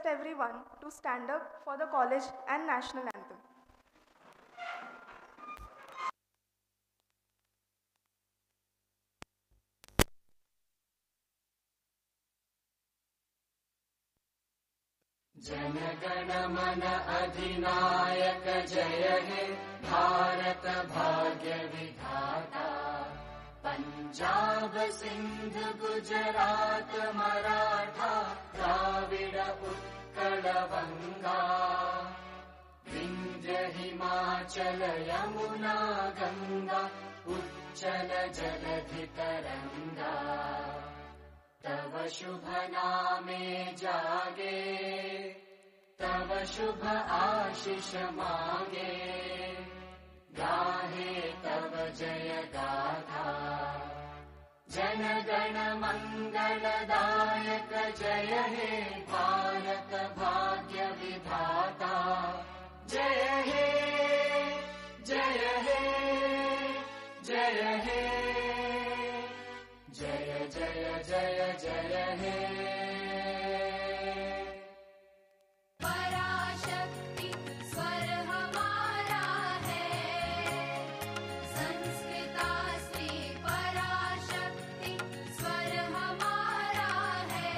request everyone to stand up for the college and national anthem. जनगण मन अधिनायक जय हे भारत भाग्य विधाता। पंजाब सिंध गुजरात मराठा द्राविड उत्कल बंगा। विंध्य हिमाचल यमुना गंगा उच्चल जलधि तरंगा। तव शुभ नामे जागे तव शुभ आशीष मांगे। गाहे तव जय गाथा जन गण मंगलदायक जय हे भारत भाग्य विधाता। जय हे जय हे जय हे जय जय जय जय हे। पराशक्ति स्वर हमारा है, संस्कृतास्मि पराशक्ति स्वर हमारा है।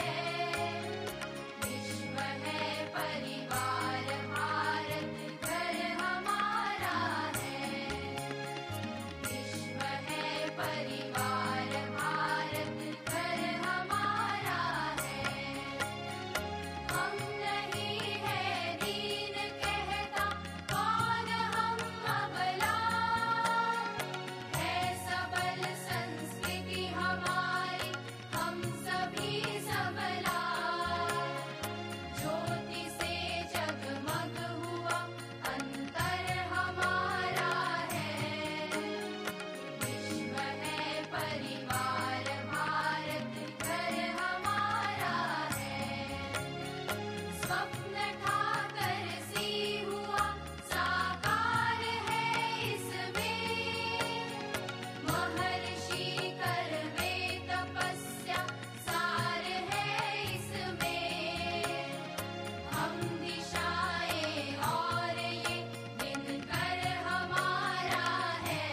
विश्व है परिवार भारत घर हमारा है। विश्व है परिवार भारत घर हमारा है। हम नहीं है दीन कहता कौन हम अबला। है सबल संस्कृति हमारी हम सभी सबला। ज्योति से जगमग हुआ अंतर हमारा है। विश्व है परिवार भारत घर हमारा है। स्वप्न ठाकर सी हुआ साकार है इसमें। महर्षि करवे तपस्या सार है इसमें। हम दिशाएं और ये दिनकर हमारा है।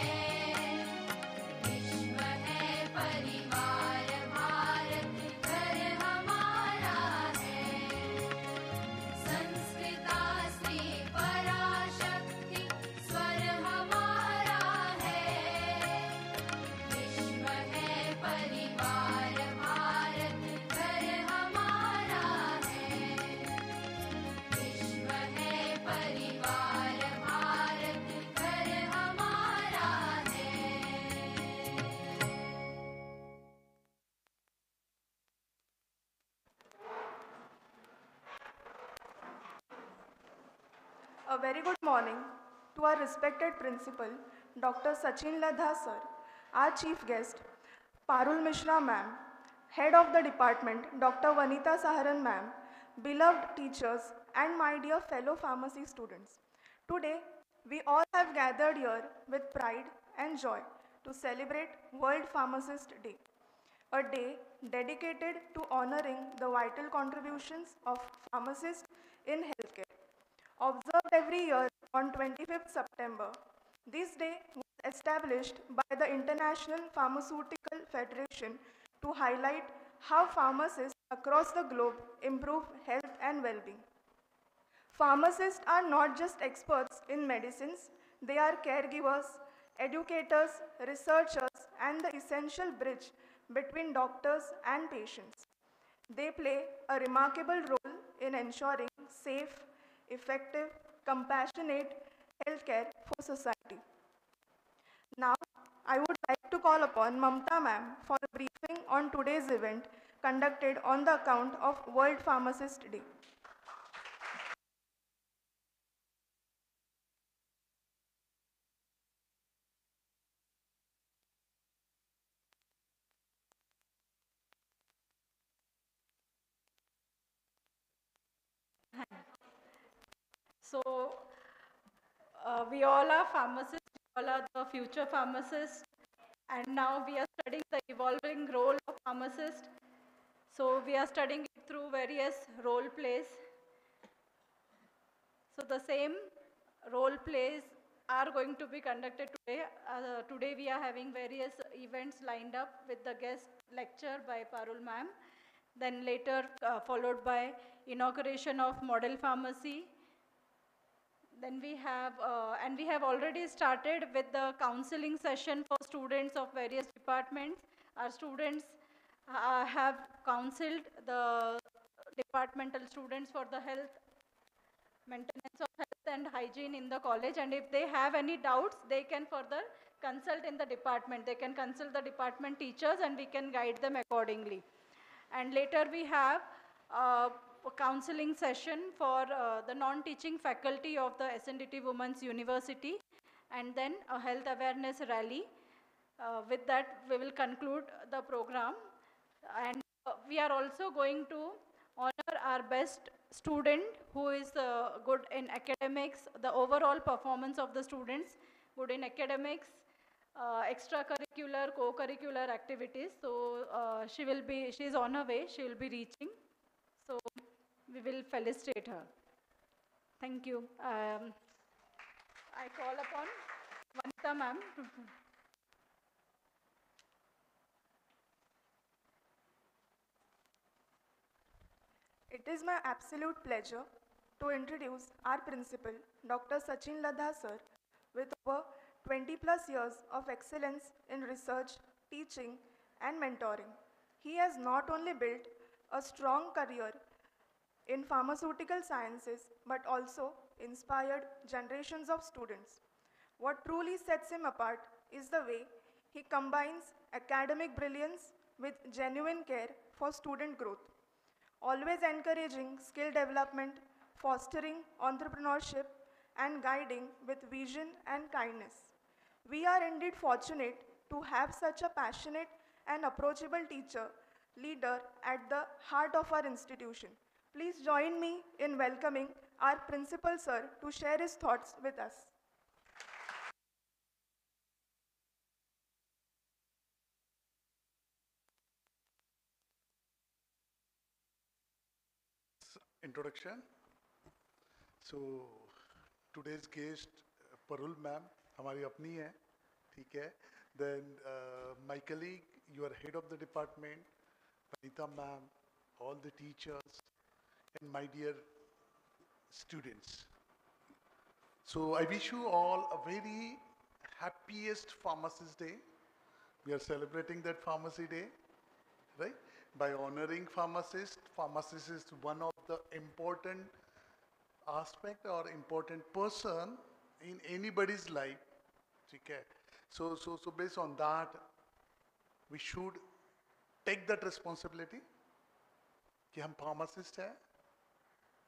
विश्व है परिवार भारत घर हमारा है। संस्कृतास्मि पराशक्ति स्वर हमारा है। विश्व है परिवार भारत घर हमारा है। विश्व है परिवार भारत घर हमारा है। A very good morning to our respected principal, Dr. Sachin Ladha sir, our chief guest, Parul Mishra ma'am, head of the department, Dr. Vanita Saharan ma'am, beloved teachers, and my dear fellow pharmacy students. Today, we all have gathered here with pride and joy to celebrate World Pharmacist Day, a day dedicated to honoring the vital contributions of pharmacists in healthcare. Observed every year on 25th September, this day was established by the International Pharmaceutical Federation to highlight how pharmacists across the globe improve health and well-being. Pharmacists are not just experts in medicines, they are caregivers, educators, researchers, and the essential bridge between doctors and patients. They play a remarkable role in ensuring safe, effective, compassionate healthcare for society. Now, I would like to call upon Mamta ma'am for a briefing on today's event conducted on the account of World Pharmacist Day. So, we all are pharmacists, we all are the future pharmacists, and now we are studying the evolving role of pharmacist. So, we are studying it through various role plays. So the same role plays are going to be conducted today. Today we are having various events lined up with the guest lecture by Parul ma'am. Then later followed by inauguration of model pharmacy. Then we have, and we have already started with the counseling session for students of various departments. Our students have counseled the departmental students for the health, maintenance of health and hygiene in the college, and if they have any doubts, they can further consult in the department. They can consult the department teachers and we can guide them accordingly. And later we have a counseling session for the non-teaching faculty of the SNDT Women's University, and then a health awareness rally. With that, we will conclude the program. And we are also going to honor our best student who is good in academics, the overall performance of the students, good in academics, extracurricular, co-curricular activities. So she is on her way, she will be reaching. So we will felicitate her. Thank you. I call upon Vanita ma'am. It is my absolute pleasure to introduce our principal, Dr. Sachin Ladha sir, with over 20 plus years of excellence in research, teaching, and mentoring. He has not only built a strong career in pharmaceutical sciences but also inspired generations of students. What truly sets him apart is the way he combines academic brilliance with genuine care for student growth, always encouraging skill development, fostering entrepreneurship, and guiding with vision and kindness. We are indeed fortunate to have such a passionate and approachable teacher, leader at the heart of our institution. Please join me in welcoming our principal sir to share his thoughts with us. Introduction. So today's guest Parul ma'am हमारी अपनी है, ठीक है. Then my colleague, you are head of the department, Vanita ma'am, all the teachers, and my dear students. So I wish you all a very happiest Pharmacist Day. We are celebrating that Pharmacy Day, right? By honoring pharmacists. Pharmacist is one of the important aspect or important person in anybody's life. Okay. So based on that, we should take that responsibility कि हम pharmacist हैं,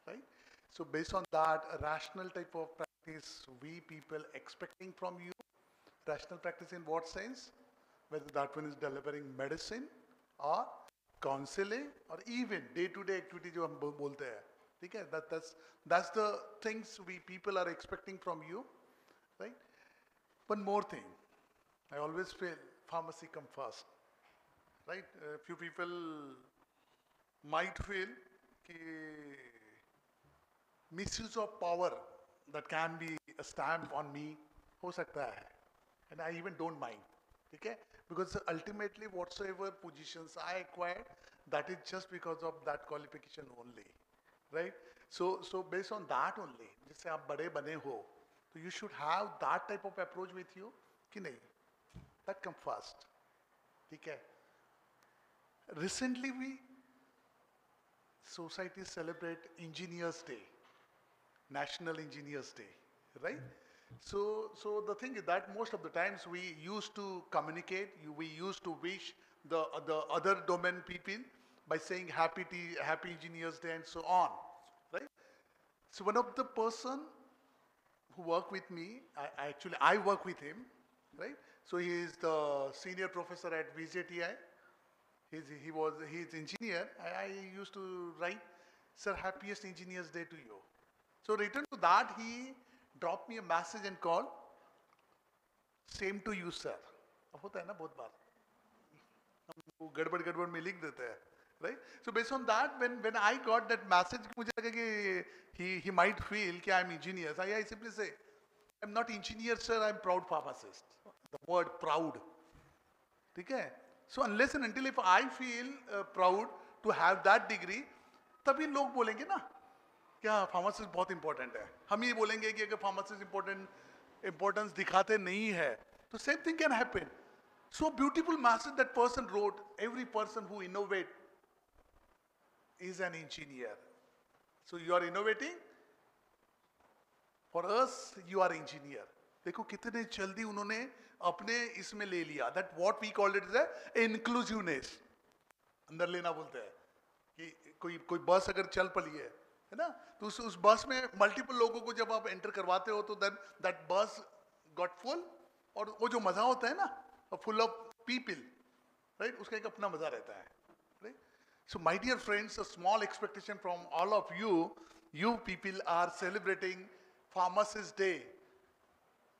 right? So based on that, a rational type of practice we people expecting from you. Rational practice in what sense? Whether that one is delivering medicine or counseling or even day-to-day activity जो हम बोलते हैं, ठीक है? That's the things we people are expecting from you, right? One more thing, I always feel pharmacy come first, right? Few people might feel कि misuse of power that can be a stamp on me हो सकता है, and I even don't mind, ठीक है? Because ultimately whatsoever positions I acquired, that is just because of that qualification only, right? So based on that only, जैसे आप बड़े बने हो, so you should have that type of approach with you कि नहीं, that come first, ठीक है? Recently we society celebrate Engineers Day, National Engineers Day, right? So the thing is that most of the times we used to communicate, we used to wish the other domain people by saying happy Engineers Day and so on, right? So one of the person who work with me, I work with him, right? So he is the senior professor at VJTI. He's engineer. I used to write, sir, happiest Engineers Day to you. So return to that, he dropped me a message and call, same to you, sir. अब होता है ना बहुत बार, हम गड़बड़ में लिख देते हैं, right? So based on that, when I got that message, मुझे लगा कि he he might feel कि I'm engineer. I simply say, I'm not engineer, sir. I'm proud pharmacist. The word proud. ठीक है? So unless and until if I feel proud to have that degree, तभी लोग बोलेंगे ना क्या pharmacist बहुत important है. हम ये बोलेंगे कि अगर फार्मासिस्ट इंपॉर्टेंस दिखाते नहीं है तो same thing can happen. So beautiful message that person wrote. Every person who innovate is an engineer. So you are innovating. For us, you are engineer. देखो कितने जल्दी उन्होंने अपने इसमें ले लिया. That what we call it is a inclusiveness. अंदर लेना बोलते हैं कि कोई बस अगर चल पड़ी है ना, तो उस बस में मल्टीपल लोगों को जब आप एंटर करवाते हो तो then that bus got full. और वो जो मजा होता है ना, full of people, right? उसका एक अपना मजा रहता है, right? So my dear friends, a small expectation from all of you. You people are celebrating Pharmacist Day.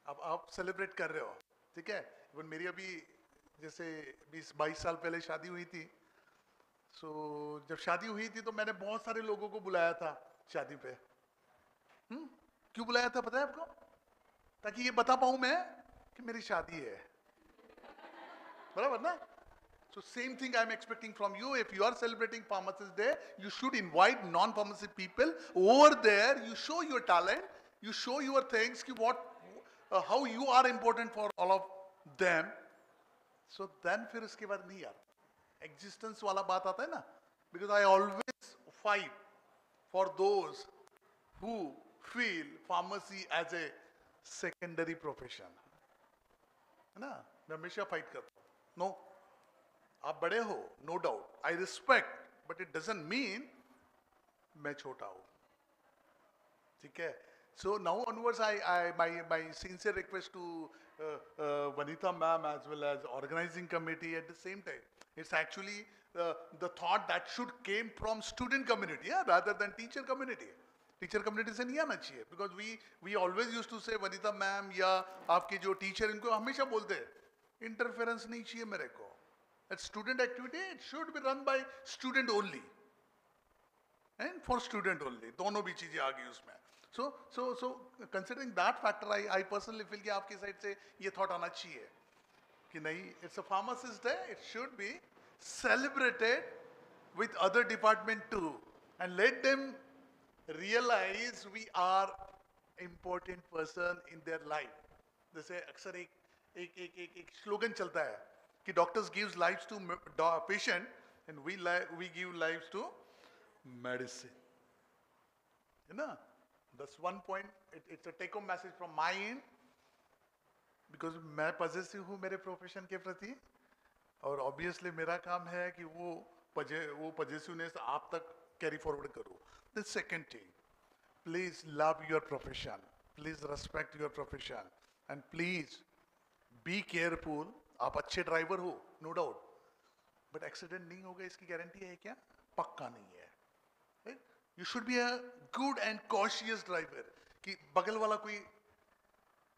अब आप सेलिब्रेट कर रहे हो, ठीक है? इवन मेरी अभी जैसे 20-22 साल पहले शादी हुई थी. सो जब शादी हुई थी तो मैंने बहुत सारे लोगों को बुलाया था शादी पे. क्यों बुलाया था पता है आपको? ताकि ये बता पाऊं मैं कि मेरी शादी है, बराबर ना? So same thing I am expecting from you. If you are celebrating Pharmacist Day, you should invite non-pharmacy people over there. You show your talent, you show your things, ki what, how you are important for all of them. So then फिर उसके बाद नहीं यार, existence वाला बात आता है ना? Because I always fight for those who feel pharmacy as a secondary profession. है ना? मैं हमेशा फाइट करता हूँ. No. आप बड़े हो, no doubt, I respect, but it doesn't mean मैं छोटा हूं. ठीक है? So now onwards my sincere request to Vanitha ma'am as well as organizing committee at the same time. It's actually the thought that should came from student community, yeah, rather than teacher community. Teacher community से नहीं आना चाहिए, because we always use to say Vanita ma'am या आपके जो teacher, इनको हमेशा बोलते हैं इंटरफेरेंस नहीं चाहिए मेरे को. Student activity, it should be run by student only and for student only. दोनों भी चीजें आ गई उसमें. So considering that factor, I personally feel कि आपकी साइड से ये thought आना चाहिए कि नहीं, it's a pharmacist day, it should be celebrated with other department too, and let them realize we are important person in their life. जैसे अक्सर एक स्लोगन चलता है कि doctors gives lives to patient and we give lives to medicine, है ना? That's one point. It's a take home message from my end, because मैं positive हूँ मेरे प्रोफेशन के प्रति, और ऑब्वियसली मेरा काम है कि वो पॉजिटिवनेस आप तक कैरी फॉरवर्ड करूँ. The second thing, please love your profession, please respect your profession, and please be careful. आप अच्छे ड्राइवर हो, नो डाउट, बट एक्सीडेंट नहीं होगा इसकी गारंटी है क्या? पक्का नहीं है. You should be a good and cautious driver, कि बगल वाला कोई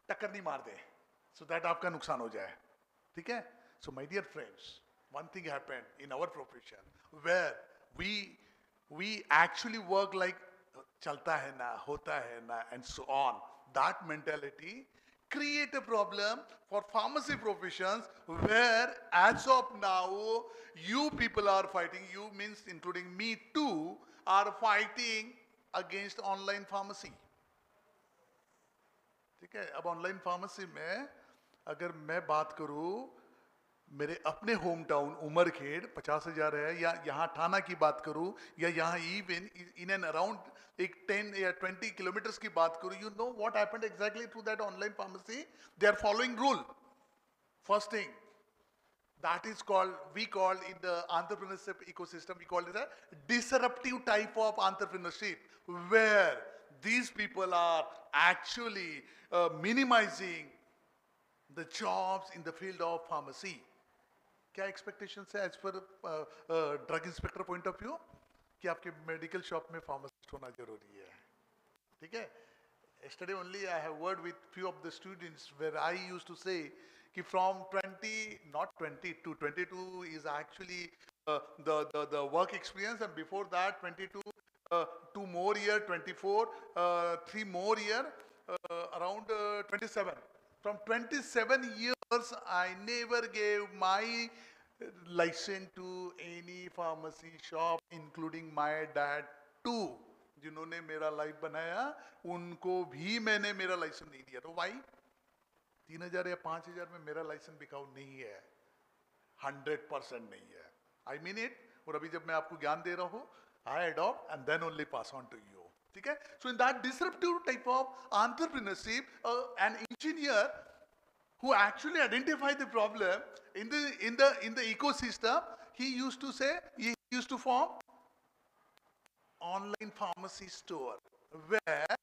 टक्कर नहीं मार दे, सो दैट आपका नुकसान हो जाए. ठीक है? So my dear friends, one thing happened in our profession where we actually work like चलता है ना, होता है ना, and so on. That mentality create a problem for pharmacy professions where as of now you people are fighting, you means including me too, are fighting against online pharmacy. ठीक है? अब online pharmacy में अगर मैं बात करूं, मेरे अपने होम टाउन उमरखेड़ 50,000 है, या यहाँ ठाना की बात करूं, या यहाँ इवन इन एंड अराउंड एक 10 या 20 किलोमीटर्स की बात करूं, you know what happened exactly to that online pharmacy? They are following rule. First thing, that is called, we call in the entrepreneurship ecosystem, we call it a disruptive type of entrepreneurship, where these people are actually minimizing the jobs in the field of pharmacy. क्या expectations है as per drug inspector point of view कि आपके medical shop में pharmacist होना जरूरी है? ठीक है? Yesterday only I have word with few of the students where I used to say कि from 20, not 20 to 22 is actually the work experience, and before that 22 2 more year, 24, 3 more year, around 27. From 27 years, I never gave my license to any pharmacy shop, including my dad too. जिन्होंने मेरा life बनाया उनको भी मैंने मेरा licence नहीं दिया. तो भाई 3,000 या 5,000 में मेरा लाइसेंस बिकाऊ नहीं है, 100% नहीं है. I mean it. और अभी जब मैं आपको ज्ञान दे रहा हूं, I adopt and then only pass on to you. ठीक है. So in that disruptive type of entrepreneurship, an engineer who actually identified the problem in the ecosystem, he used to form online pharmacy store where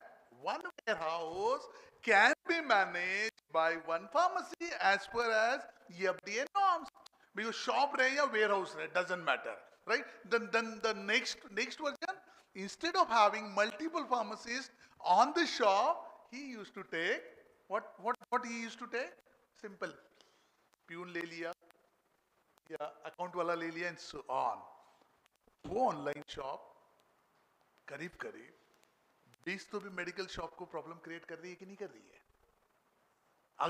one warehouse can be managed by one pharmacy as per as FDA norms. Because shop rahe ya warehouse rahe, doesn't matter, right? Then the next version, instead of having multiple pharmacies on the shop, he used to take what he used to take? Simple. Peon ले लिया या account वाला ले लिया and so on. वो online shop करीब करीब 20 तो भी मेडिकल शॉप को प्रॉब्लम क्रिएट कर रही है कि नहीं कर रही है.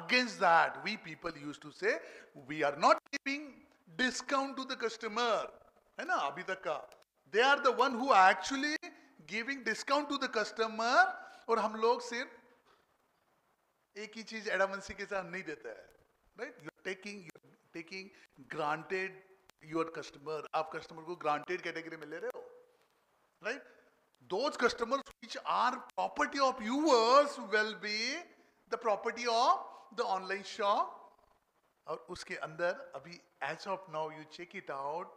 Against that we people use to say we are not giving discount to the customer, है ना. अभी तक का they are the one who actually giving discount to the customer. और हम लोग सिर्फ एक ही चीज एडामेंसी के साथ नहीं देता है, right. You taking granted your customer. आप कस्टमर को ग्रांटेड कैटेगरी में ले रहे हो, right. Those customers which are property of yours will be the property of the online shop. और उसके अंदर अभी as of now you check it out,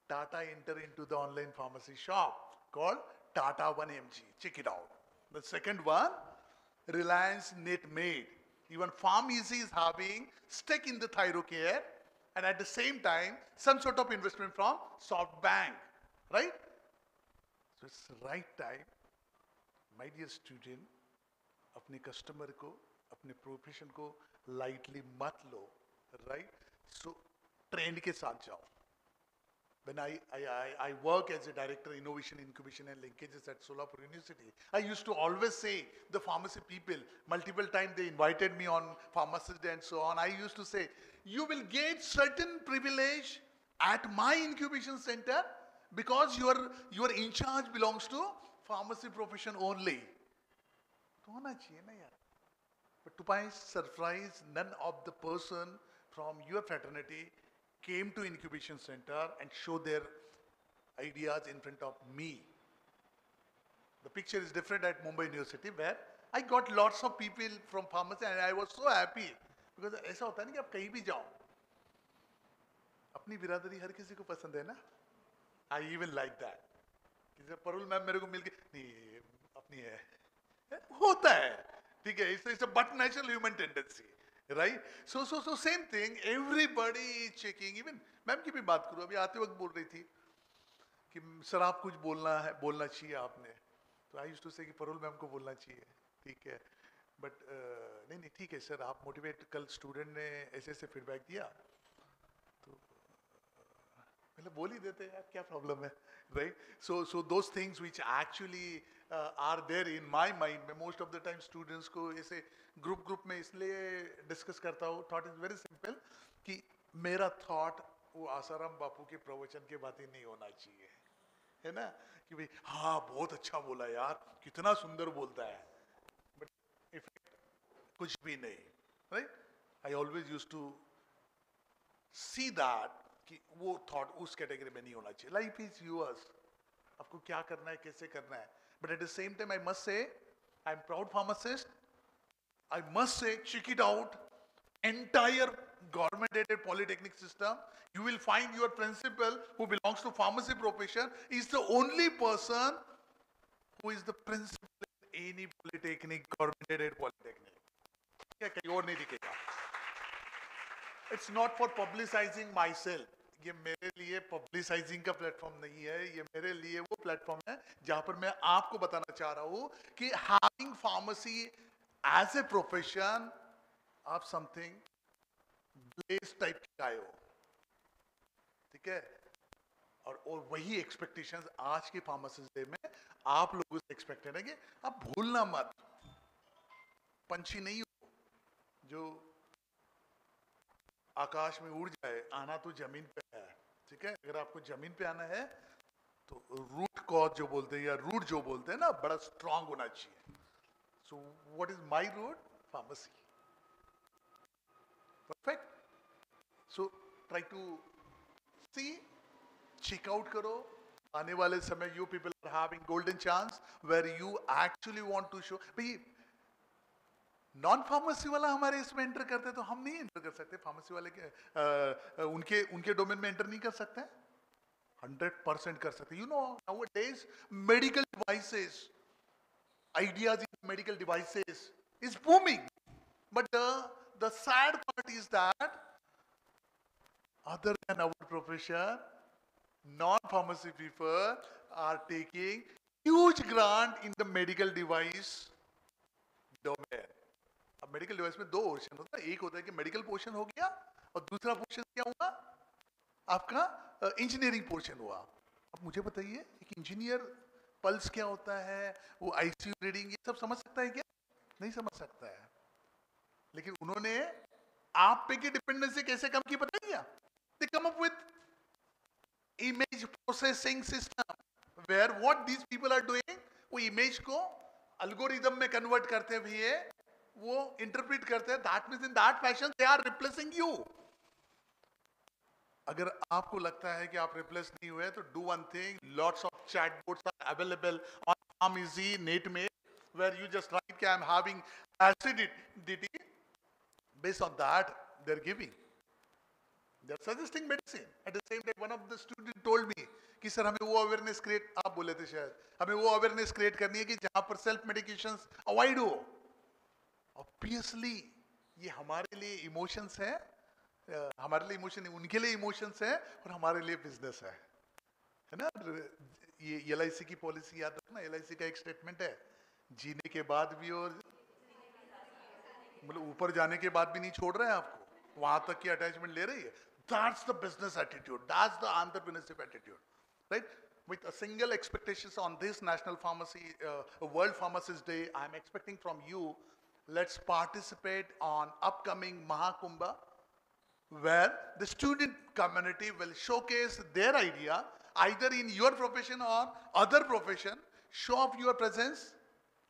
Tata enter into the online pharmacy shop called Tata 1mg. Check it out. The second one, Reliance Netmade. Even PharmEasy is having stake in the Thyrocare, and at the same time some sort of investment from SoftBank, right? So it's the right time, my dear student, अपने customer को, अपने profession को lightly मत लो, right? So trend के साथ जाओ. When I work as a director innovation, incubation and linkages at Solapur University, I used to always say the pharmacy people, multiple times they invited me on pharmacist day and so on. I used to say, you will get certain privilege at my incubation center because your in charge belongs to pharmacy profession only. तो होना चाहिए ना यार. But to my surprise, none of the person from your fraternity came to incubation center and show their ideas in front of me. The picture is different at Mumbai University where I got lots of people from pharmacy and I was so happy because ऐसा होता है ना कि आप कहीं भी जाओ, अपनी बिरादरी हर किसी को पसंद है ना. I even like that. कि परुल मैम मेरे को मिल के नहीं अपनी है, होता है, ठीक है. It's a but natural human tendency. Right? So same thing. Everybody is checking. Even ma'am की भी बात करूँ, अभी आते वक्त बोल रही थी कि सर आप कुछ बोलना चाहिए आपने. तो आई यूज्ड टू से कि परुल मैम को बोलना चाहिए, ठीक है. बट नहीं ठीक है सर, आप मोटिवेट. कल स्टूडेंट ने ऐसे फीडबैक दिया तो मतलब बोल ही देते हैं यार, क्या प्रॉब्लम है, right. So those things which actually are there in my mind. मैं most of the time students को ऐसे ग्रुप में इसलिए डिस्कस करता हूँ. थॉट इज वेरी सिंपल कि मेरा थॉट वो आसाराम बापू के प्रवचन के बातें नहीं होना चाहिए, है ना. कि भाई हाँ बहुत अच्छा बोला यार, कितना सुंदर बोलता है, बट इफेक्ट कुछ भी नहीं, right. I always used to see that कि वो थॉट उस कैटेगरी में नहीं होना चाहिए. लाइफ इज यूअर्स, आपको क्या करना है, कैसे करना है. But at the same time I must say I am proud pharmacist. I must say, check it out. Entire government-aided polytechnic system, you will find your principal who belongs to pharmacy profession is the only person who is the principal in any polytechnic, government-aided polytechnic. क्या कहीं और नहीं दिखेगा. It's not for publicizing myself. ये मेरे लिए पब्लिसाइजिंग का platform नहीं है. ये मेरे लिए वो प्लेटफॉर्म है जहां पर मैं आपको बताना चाह रहा हूं कि having pharmacy as a profession, आप समथिंग ब्लेस टाइप के आए हो, ठीक है. और वही एक्सपेक्टेशंस आज के फार्मासिस्ट डे में आप लोगों से एक्सपेक्टेड है कि आप भूलना मत, पंछी नहीं हो जो आकाश में उड़ जाए, आना तो जमीन पे है, ठीक है। अगर आपको जमीन पे आना है तो रूट कॉज जो बोलते हैं या रूट जो बोलते हैं ना, बड़ा स्ट्रांग होना चाहिए। So what is my root? Pharmacy. Perfect. So try to see, check out करो। आने वाले समय you people are having golden chance where you actually want to show. भाई नॉन फार्मेसी वाला हमारे इसमें एंटर करते तो हम नहीं एंटर कर सकते, फार्मेसी वाले के उनके उनके डोमेन में एंटर नहीं कर सकते? 100% कर सकते। You know nowadays medical devices, ideas in medical devices is booming, but the sad part is that other than our profession, non-pharmacy people are taking huge grant in the medical device domain. अब medical device में दो portion होता है, एक होता है कि medical portion हो गया और दूसरा पोर्शन क्या हुआ आपका इंजीनियरिंग पोर्शन हुआ। अब मुझे बताइए एक इंजीनियर पल्स क्या होता है, वो आईसीयू रीडिंग ये सब समझ सकता है क्या? नहीं समझ सकता है। लेकिन उन्होंने आप पे की डिपेंडेंसी कैसे कम की पता है क्या? They come up with image processing system where what these people are doing, वो इमेज को एल्गोरिदम में कन्वर्ट करते हुए वो इंटरप्रेट करते हैं। That means in that fashion they are replacing you. अगर आपको लगता है कि आप रिप्लेस नहीं हुए तो do one thing, lots of chatbots are available on Pharmeasy, NetMate, where you just write कि I am having acidity, based on that they're giving, they're suggesting medicine. At the same time one of the student told me कि sir हमें वो awareness create, आप बोले थे शायद, हमें वो अवेयरनेस क्रिएट करनी है कि जहां पर सेल्फ मेडिकेशंस अवॉइड हो। ऑब्वियसली ये हमारे लिए इमोशंस है, हमारे लिए इमोशन, उनके लिए इमोशंस है और हमारे लिए बिजनेस है ना। ये LIC की पॉलिसी याद रखना, LIC का एक स्टेटमेंट है, जीने के बाद भी और मतलब ऊपर जाने के बाद भी नहीं छोड़ रहे हैं आपको, वहां तक की अटैचमेंट ले रही है। That's the business attitude, that's the entrepreneurship attitude, right. With a single expectations on this National Pharmacy World Pharmacist Day, I am expecting from you, let's participate on upcoming Mahakumbha, where the student community will showcase their idea either in your profession or other profession. Show off your presence.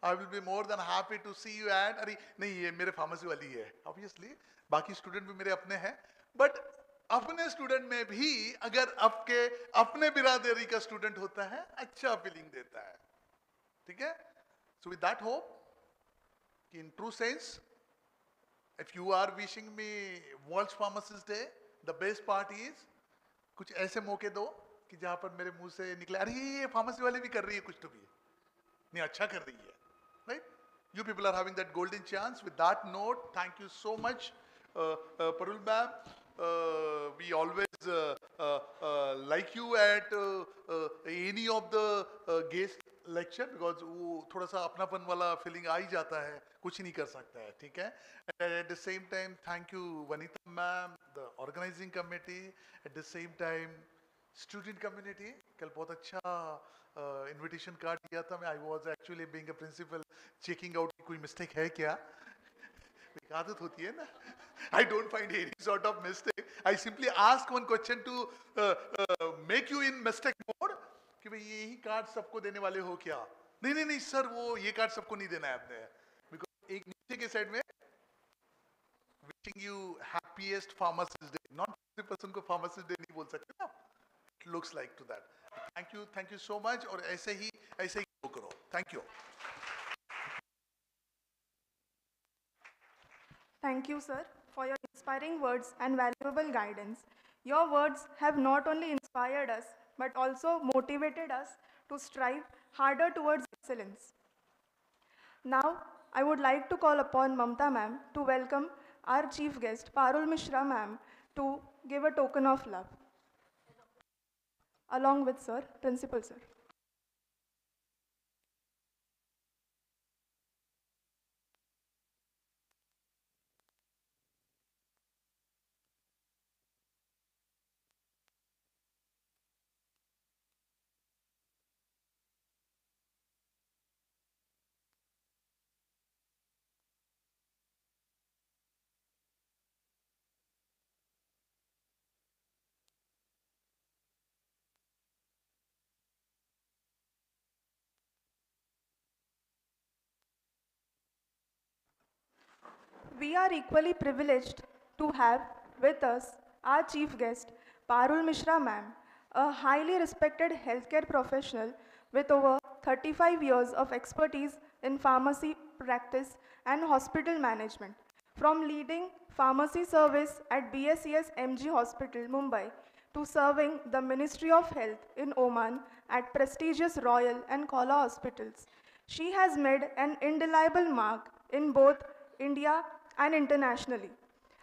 I will be more than happy to see you at, अरे नहीं ये मेरे pharmacy वाली है, obviously बाकी student भी मेरे अपने हैं, बट अपने स्टूडेंट में भी अगर आपके अपने बिरादरी का स्टूडेंट होता है अच्छा फीलिंग देता है, ठीक है। So with that hope, in true sense, if you are wishing me World Pharmacist Day, the best part is कुछ ऐसे मौके दो कि जहां पर मेरे मुंह से निकले अरे ये फार्मेसी वाले भी कर रही है कुछ तो भी नहीं अच्छा कर रही है, right? You people are having that golden chance. With that note, thank you so much, Parul ma'am. We always like you at any of the guest lecture because वो थोड़ा सा अपनापन वाला फीलिंग आ ही जाता है, कुछ नहीं कर सकता है, ठीक है। At the same time, thank you Vanita ma'am, the organizing committee. At the same time, student community, कल बहुत अच्छा इनविटेशन कार्ड दिया था मैं। I was actually being a principal checking out कोई मिस्टेक है क्या, एक आदत होती है ना। I don't find any sort of mistake, I simply ask one question to make you in mistake mode कि भाई यही कार्ड सबको देने वाले हो क्या? नहीं नहीं नहीं सर वो ये कार्ड सबको नहीं देना है आपने, बिकॉज एक नीचे के साइड में wishing you happiest pharmacist day, not person को फार्मासिस्ट डे नहीं बोल सकते ना। It looks like to that. Thank you so much. और ऐसे ही करो. Thank you. Thank you, sir, for your inspiring words and valuable guidance. Your words have not only inspired us, but also motivated us to strive harder towards excellence. Now, I would like to call upon Mamta ma'am to welcome our chief guest, Parul Mishra ma'am, to give a token of love. Along with sir, principal sir. We are equally privileged to have with us our chief guest, Parul Mishra ma'am, a highly respected healthcare professional with over 35 years of expertise in pharmacy practice and hospital management. From leading pharmacy service at BSCS MG Hospital, Mumbai, to serving the Ministry of Health in Oman at prestigious Royal and Kala hospitals. She has made an indelible mark in both India and internationally.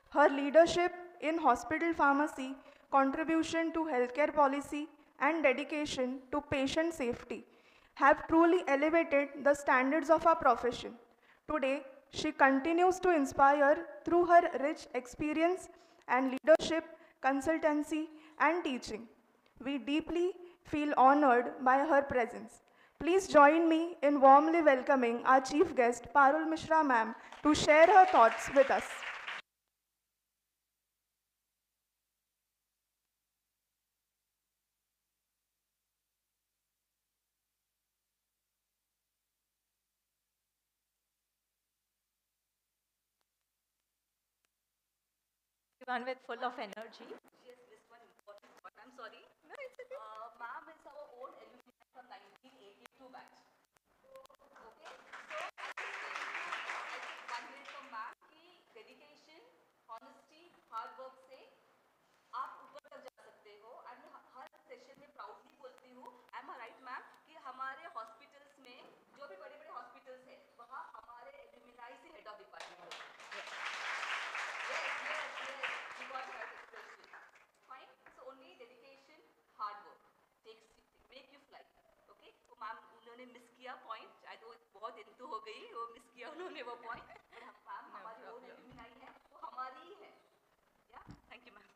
Her leadership in hospital pharmacy, contribution to healthcare policy, and dedication to patient safety have truly elevated the standards of our profession. Today, she continues to inspire through her rich experience and leadership, consultancy, and teaching. We deeply feel honored by her presence. Please join me in warmly welcoming our chief guest, Parul Mishra ma'am, to share her thoughts with us. One with full of energy. She has missed one important point. I'm sorry. No, it's okay. Ma'am is our own alumni from 1982 batch. Okay. So I think one minute from ma'am की dedication, honesty, hard work से आप ऊपर तक जा सकते हो. और मैं हर सेशन में proudly बोलती हूँ. Am I right, ma'am? कि हमारे hospitals में जो भी बड़े-बड़े hospitals हैं, वहाँ हमारे alumni से head of department होते हैं. Yes, yes, yes. You got the right expression. Fine. So only dedication, hard work make you fly. Okay. तो मैम उन्होंने मिस किया पॉइंट. आई तो बहुत इंतु हो गई. वो मिस किया उन्होंने वो पॉइंट. मैम हमारी ओन एल्यूमिनाई है. वो हमारी ही है. या थैंक यू मैम.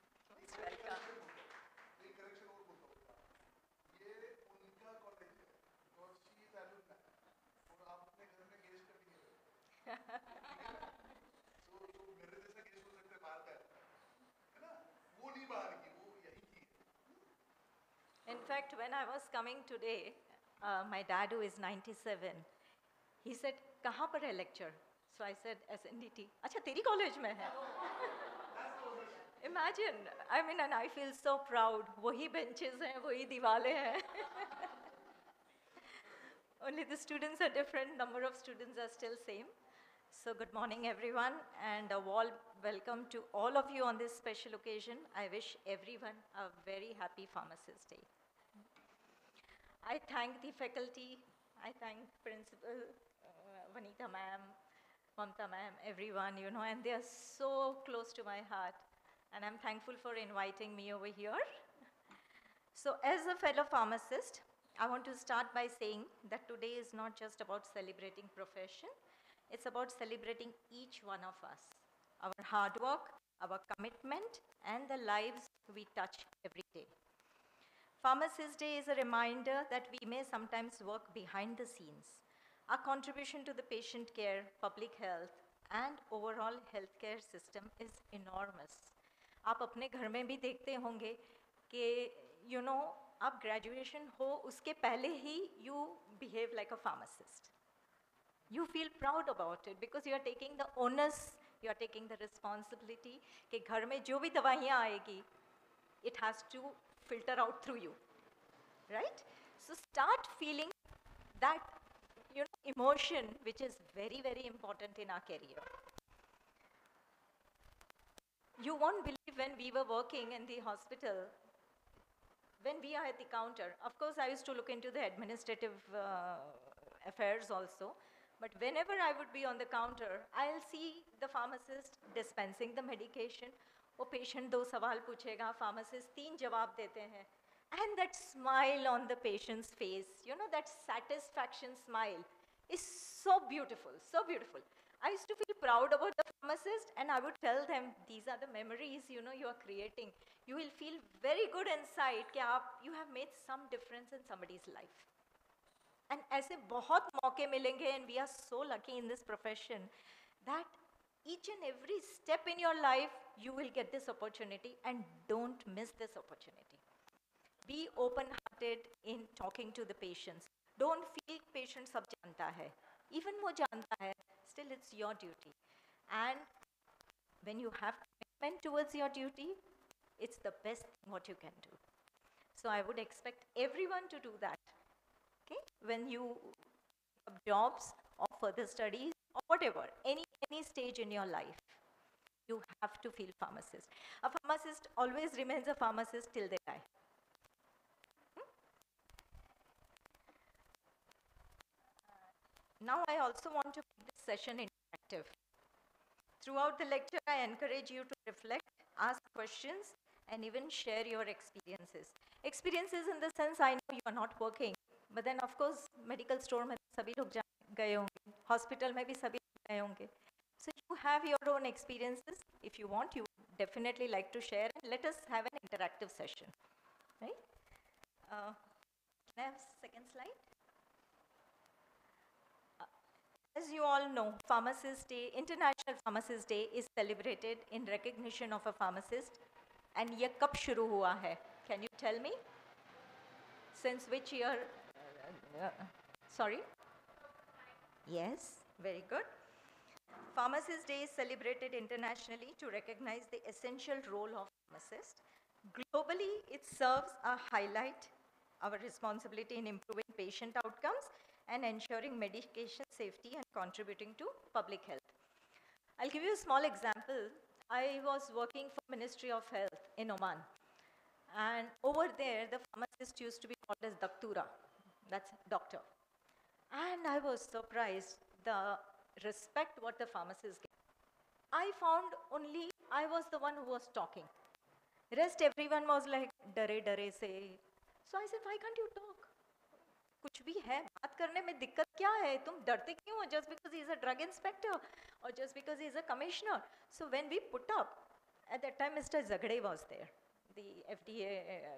वेलकम. एक करेक्शन और बोलता हूँ. ये उनका कॉलेज है because she is alumni और आप अपने घर में गेस्ट कभी नहीं रहे. तो मेरे जैसा गेस्ट हो सकता है बाहर का है ना. वो नहीं बाहर की, वो यही की है. In fact, when I was coming today, my dad, who is 97, he said, "कहाँ पर है lecture?" So I said, "SNDT." अच्छा, तेरी college में है? Imagine, I mean, and I feel so proud. वही benches हैं, वही दीवारें हैं. Only the students are different. Number of students are still same. So good morning, everyone, and a warm welcome to all of you on this special occasion. I wish everyone a very happy Pharmacist Day. I thank the faculty, I thank Principal Vanita ma'am, Mamta ma'am, everyone, you know, and they are so close to my heart. And I'm thankful for inviting me over here. So as a fellow pharmacist, I want to start by saying that today is not just about celebrating profession, it's about celebrating each one of us, our hard work, our commitment, and the lives we touch every day. Pharmacist Day is a reminder that we may sometimes work behind the scenes. Our contribution to the patient care, public health, and overall healthcare system is enormous. आप अपने घर में भी देखते होंगे कि you know आप graduation हो उसके पहले ही you behave like a pharmacist. You feel proud about it because you are taking the onus, you are taking the responsibility कि घर में जो भी दवाइयाँ आएगी, it has to filter out through you, right? So start feeling that emotion which is very, very important in our career. You won't believe when we were working in the hospital, when we are at the counter, of course I used to look into the administrative affairs also, but whenever I would be on the counter, I'll see the pharmacist dispensing the medication. वो patient दो सवाल पूछेगा, pharmacist तीन जवाब देते हैं. And that smile on the patient's face, you know, that satisfaction smile is so beautiful, so beautiful. I used to feel proud about the pharmacist and I would tell them, these are the memories, you know, you are creating. You will feel very good inside कि you have made some difference in somebody's life. And ऐसे बहुत मौके मिलेंगे and we are so lucky in this profession that each and every step in your life, you will get this opportunity and don't miss this opportunity. Be open-hearted in talking to the patients. Don't feel patient सब जानता है. Even वो जानता है, still it's your duty. And When you have commitment towards your duty, it's the best thing what you can do. So I would expect everyone to do that. Okay? When you have jobs or further studies or whatever, any stage in your life, you have to feel pharmacist. A pharmacist always remains a pharmacist till they die. Now I also want to make this session interactive. Throughout the lecture, I encourage you to reflect, ask questions, and even share your experiences. Experiences in the sense, I know you are not working, but then of course, medical store mein sabhi log gaye honge, hospital mein bhi sabhi log gaye honge. So you have your own experiences. If you want, you would definitely like to share, and let us have an interactive session, right? Can I have second slide? As you all know, Pharmacist Day, International Pharmacist Day is celebrated in recognition of a pharmacist. And ये कब शुरू हुआ है? Can you tell me? Since which year? Sorry? Yes, very good. Pharmacist Day is celebrated internationally to recognize the essential role of pharmacist. Globally, it serves a highlight our responsibility in improving patient outcomes and ensuring medication safety and contributing to public health. I'll give you a small example. I was working for Ministry of Health in Oman. And over there, the pharmacist used to be called as Daktura. That's doctor. And I was surprised the respect what the pharmacist gave. I found only I was the one who was talking. Rest everyone was like, dare dare se. So I said, why can't you talk? कुछ भी है बात करने में दिक्कत क्या है तुम डरते क्यों हो just because he is a drug inspector or just because he is a commissioner. So when we put up, at that time Mr. Zagade was there, the FDA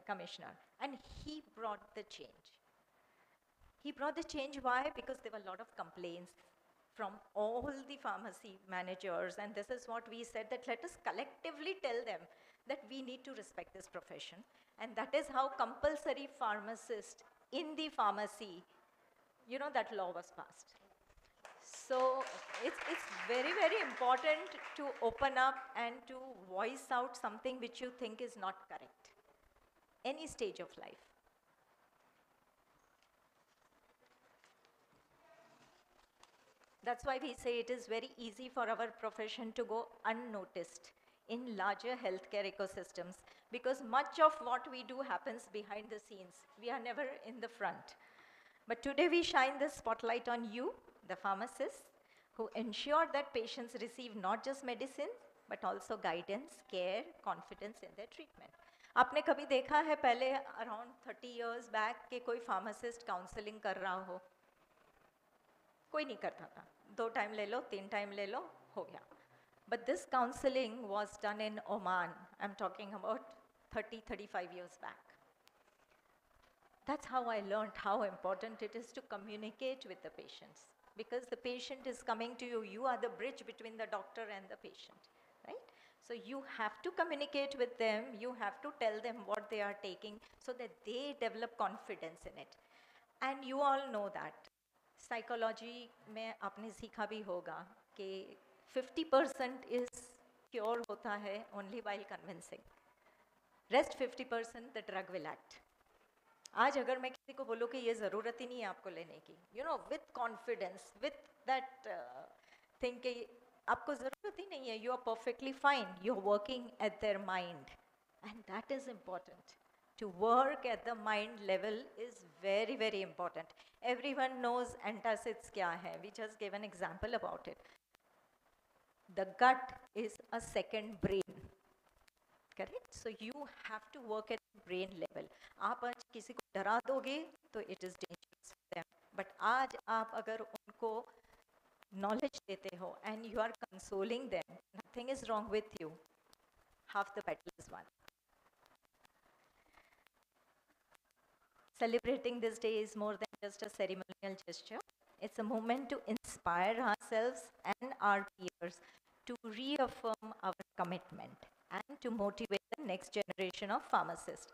commissioner, and he brought the change. He brought the change. Why? Because there were a lot of complaints from all the pharmacy managers, and this is what we said, that let us collectively tell them that we need to respect this profession, and that is how compulsory pharmacist in the pharmacy, you know, that law was passed. So it's very, very important to open up and to voice out something which you think is not correct, any stage of life. That's why we say it is very easy for our profession to go unnoticed in larger healthcare ecosystems, because much of what we do happens behind the scenes. We are never in the front. But today we shine the spotlight on you, the pharmacists, who ensure that patients receive not just medicine, but also guidance, care, confidence in their treatment. आपने कभी देखा है पहले around 30 years back कि कोई pharmacist counseling कर रहा हो? कोई नहीं करता था. 2 टाइम ले लो, 3 टाइम ले लो, हो गया. But this counseling was done in Oman. I'm talking about 30, 35 years back. That's how I learned how important it is to communicate with the patients. Because the patient is coming to you, you are the bridge between the doctor and the patient, right? So you have to communicate with them, you have to tell them what they are taking so that they develop confidence in it. And you all know that. Psychology में आपने सीखा भी होगा कि 50% is cure होता है only while convincing. Rest 50% the drug will act. आज अगर मैं किसी को बोलूँ कि ये ज़रूरत ही नहीं है आपको लेने की, you know, with confidence, with that thing कि आपको ज़रूरत ही नहीं है, you are perfectly fine, you are working at their mind, and that is important. To work at the mind level is very, very important. Everyone knows antacids क्या है. We just gave an example about it. The gut is a second brain. Correct? So you have to work at brain level. आप आज किसी को डरा दोगे तो it is dangerous for them. But आज आप अगर उनको knowledge देते हो and you are consoling them, nothing is wrong with you. Half the battle is won. Celebrating this day is more than just a ceremonial gesture. It's a moment to inspire ourselves and our peers to reaffirm our commitment and to motivate the next generation of pharmacists.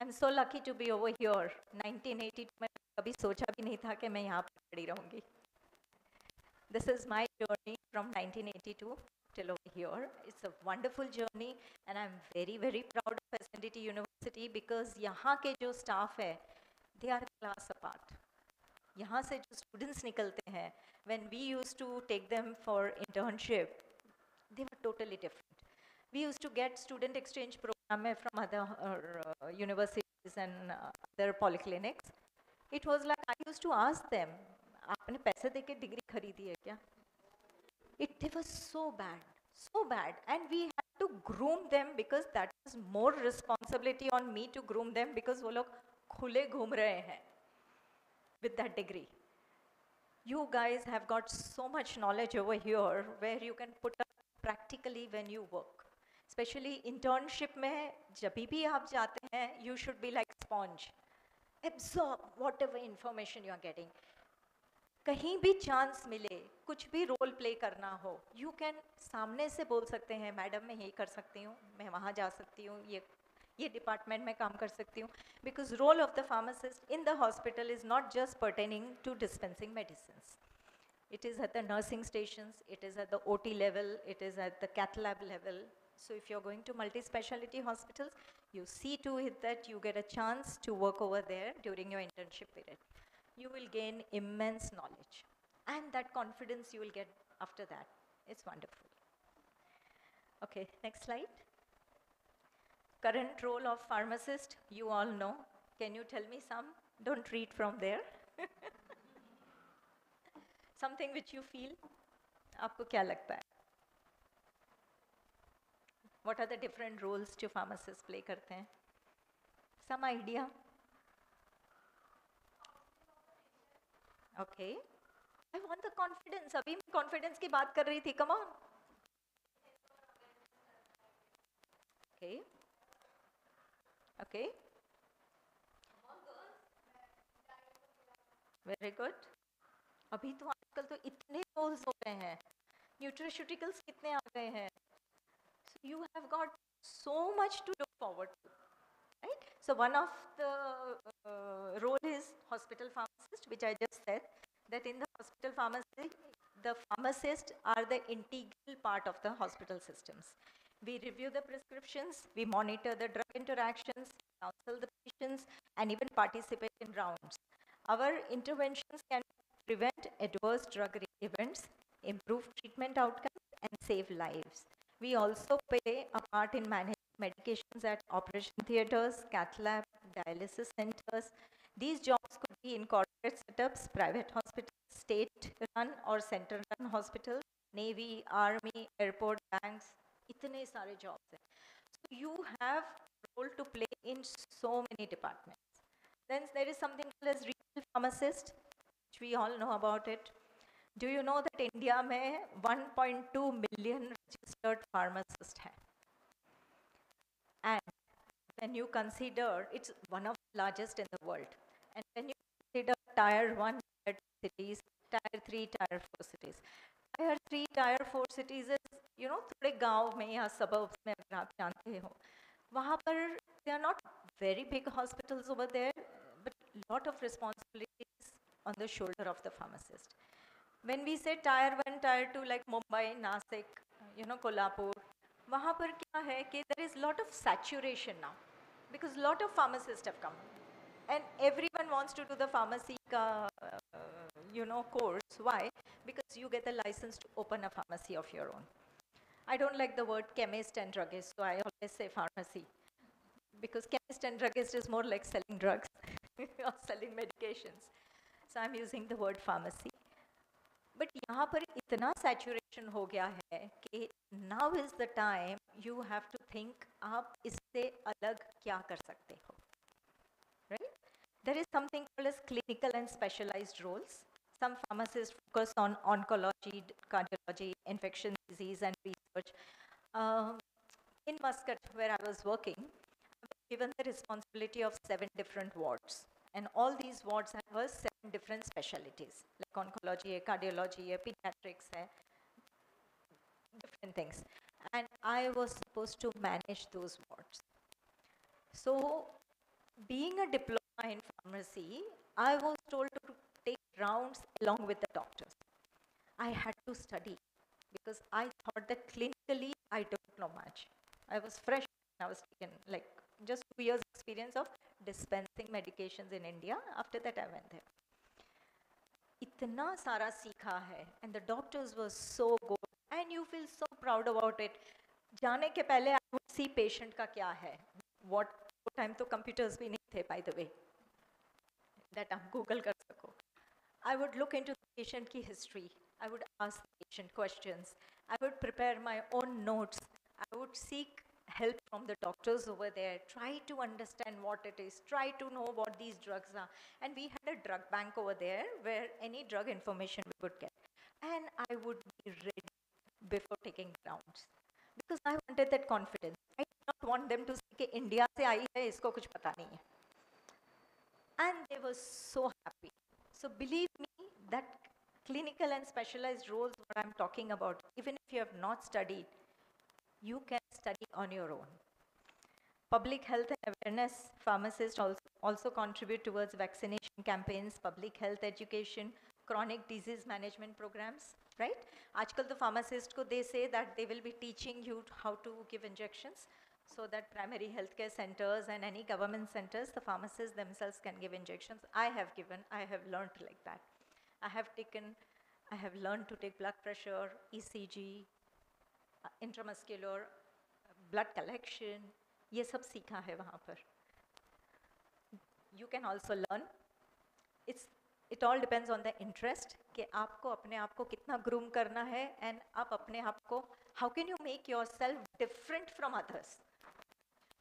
I'm so lucky to be over here. 1982 में कभी सोचा भी नहीं था कि मैं यहाँ पर खड़ी रहूँगी. This is my journey from 1982 till over here. It's a wonderful journey and I'm very, very proud of SNDT University because यहाँ के जो staff है, they are class apart. यहाँ से जो students निकलते हैं, when we used to take them for internship, they were totally different. We used to get student exchange program from other universities and other polyclinics. It was like I used to ask them, आपने पैसे देके degree खरीदी है क्या? They were so bad, and we had to groom them because that was more responsibility on me to groom them because वो लोग खुले घूम रहे हैं with that degree. You guys have got so much knowledge over here where you can put up practically when you work. Especially internship में जब भी आप जाते हैं, you should be like sponge. Absorb whatever information you are getting. कहीं भी chance मिले, कुछ भी रोल प्ले करना हो, you can सामने से बोल सकते हैं, मैडम मैं ये कर सकती हूँ, मैं वहाँ जा सकती हूँ, ये डिपार्टमेंट में काम कर सकती हूँ. Because role of the pharmacist in the hospital is not just pertaining to dispensing medicines. It is at the nursing stations, it is at the OT level, it is at the cath lab level. So if you're going to multi-speciality hospitals, you see to it that you get a chance to work over there during your internship period. You will gain immense knowledge and that confidence you will get after that. It's wonderful. Okay, next slide. Current role of pharmacist, you all know. Can you tell me some? Don't read from there. Something which you feel. आपको क्या लगता है? What are the different roles जो pharmacists play करते हैं? Some idea? Okay. I want the confidence. अभी मैं confidence की बात कर रही थी. Come on. Okay. Okay. Very good. अभी तो आजकल तो इतने roles हो गए हैं. Nutraceuticals कितने आ गए हैं. So you have got so much to look forward to. Right? So one of the role is hospital pharmacist, which I just said, that in the hospital pharmacy, the pharmacists are the integral part of the hospital systems. We review the prescriptions, we monitor the drug interactions, counsel the patients, and even participate in rounds. Our interventions can prevent adverse drug events, improve treatment outcomes, and save lives. We also play a part in managing medications at operation theaters, cath lab, dialysis centers. These jobs could be in corporate setups, private hospitals, state-run or center-run hospitals, Navy, Army, airport, banks. इतने सारे jobs हैं. So you have a role to play in so many departments. Then there is something called as retail pharmacist, which we all know about it. Do you know that India में 1.2 million registered pharmacists हैं? And when you consider, it's one of the largest in the world. And when you consider tier 1, tier 2 cities, tier 3, tier 4 cities. Tier 3, tier 4 cities is, you know, थोड़े गांव में या suburbs में अगर आप जानते हो, वहाँ पर they are not very big hospitals over there, but lot of responsibilities on the shoulder of the pharmacist. When we say tier 1, tier 2, like Mumbai, Nasik, you know, Kolhapur, वहाँ पर क्या है कि there is lot of saturation now, because lot of pharmacists have come, and everyone wants to do the pharmacy का, you know, course. Why? Because you get the license to open a pharmacy of your own. I don't like the word chemist and druggist, so I always say pharmacy, because chemist and druggist is more like selling drugs or selling medications. So I'm using the word pharmacy. But यहाँ पर इतना saturation हो गया है कि now is the time you have to think आप इससे अलग क्या कर सकते हो, right? There is something called as clinical and specialized roles. Some pharmacists focus on oncology, cardiology, infection disease, and research. In Muscat, where I was working, I was given the responsibility of 7 different wards. And all these wards have 7 different specialties, like oncology, cardiology, pediatrics, different things. And I was supposed to manage those wards. So, being a diploma in pharmacy, I was told to take rounds along with the doctors. I had to study. because I thought that clinically I don't know much. I was fresh when I was taken, like just 2 years experience of dispensing medications in India. After that I went there. इतना सारा सीखा है and the doctors were so good and you feel so proud about it. जाने के पहले I would see patient का क्या है. What time तो computers भी नहीं थे by the way that आप Google कर सको. I would look into the patient की history. I would ask the patient questions. I would prepare my own notes. I would seek help from the doctors over there, try to understand what it is, try to know what these drugs are. And we had a drug bank over there where any drug information we would get. And I would be ready before taking rounds. Because I wanted that confidence. I did not want them to say कि India से आई है, इसको कुछ पता नहीं है. And they were so happy. So believe me, that clinical and specialized roles, what I'm talking about, even if you have not studied, you can study on your own. Public health and awareness, pharmacists also contribute towards vaccination campaigns, public health education, chronic disease management programs, right? आजकल तो pharmacist को they say that they will be teaching you how to give injections, so that primary healthcare centers and any government centers, the pharmacists themselves can give injections. I have given, I have learned like that. I have learned to take blood pressure, ECG, intramuscular, blood collection, ये सब सीखा है वहाँ पर. You can also learn. It all depends on the interest कि आपको अपने आप को कितना groom करना है and आप अपने आप को how can you make yourself different from others.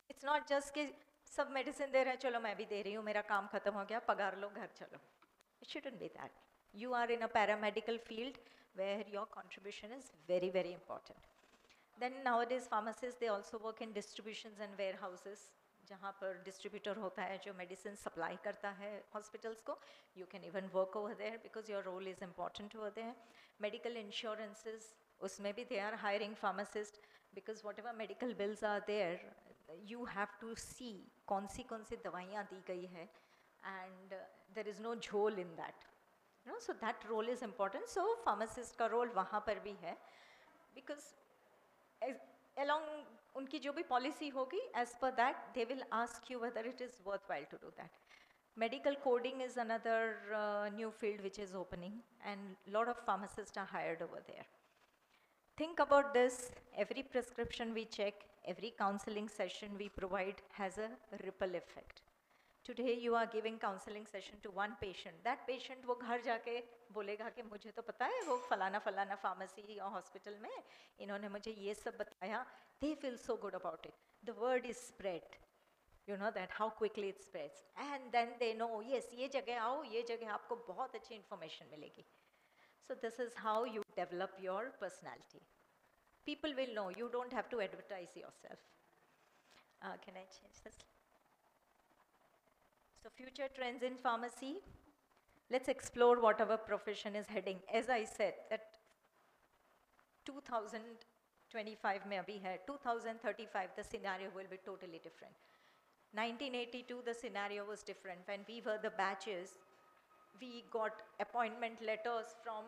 It's not just कि सब medicine दे रहे हैं चलो मैं भी दे रही हूँ मेरा काम खत्म हो गया पगार लो घर चलो. It shouldn't be that. You are in a paramedical field where your contribution is very, very important. Then nowadays pharmacists, they also work in distributions and warehouses, जहाँ पर distributor होता है जो medicine supply करता है hospitals को. You can even work over there because your role is important over there. Medical insurances, उसमें भी they are hiring pharmacists because whatever medical bills are there, you have to see कौन सी दवाइयाँ दी गई है and there is no झोल in that. You know, so that role is important. So pharmacist का role वहाँ पर भी है because along उनकी जो भी policy होगी, as per that they will ask you whether it is worthwhile to do that. Medical coding is another new field which is opening and lot of pharmacists are hired over there. Think about this, every prescription we check, every counseling session we provide has a ripple effect. Today you are giving counseling session to one patient. That patient वो घर जाके बोलेगा कि मुझे तो पता है वो फलाना pharmacy or hospital में इन्होंने मुझे ये सब बताया. They feel so good about it. The word is spread. You know that how quickly it spreads. And then they know, yes, ये जगह आओ, ये जगह आपको बहुत अच्छी information मिलेगी. So this is how you develop your personality. People will know. You don't have to advertise yourself. Can I change this? So future trends in pharmacy, let's explore what our profession is heading. As I said, that 2025 में अभी है, 2035 the scenario will be totally different. 1982 the scenario was different. When we were the batches, we got appointment letters from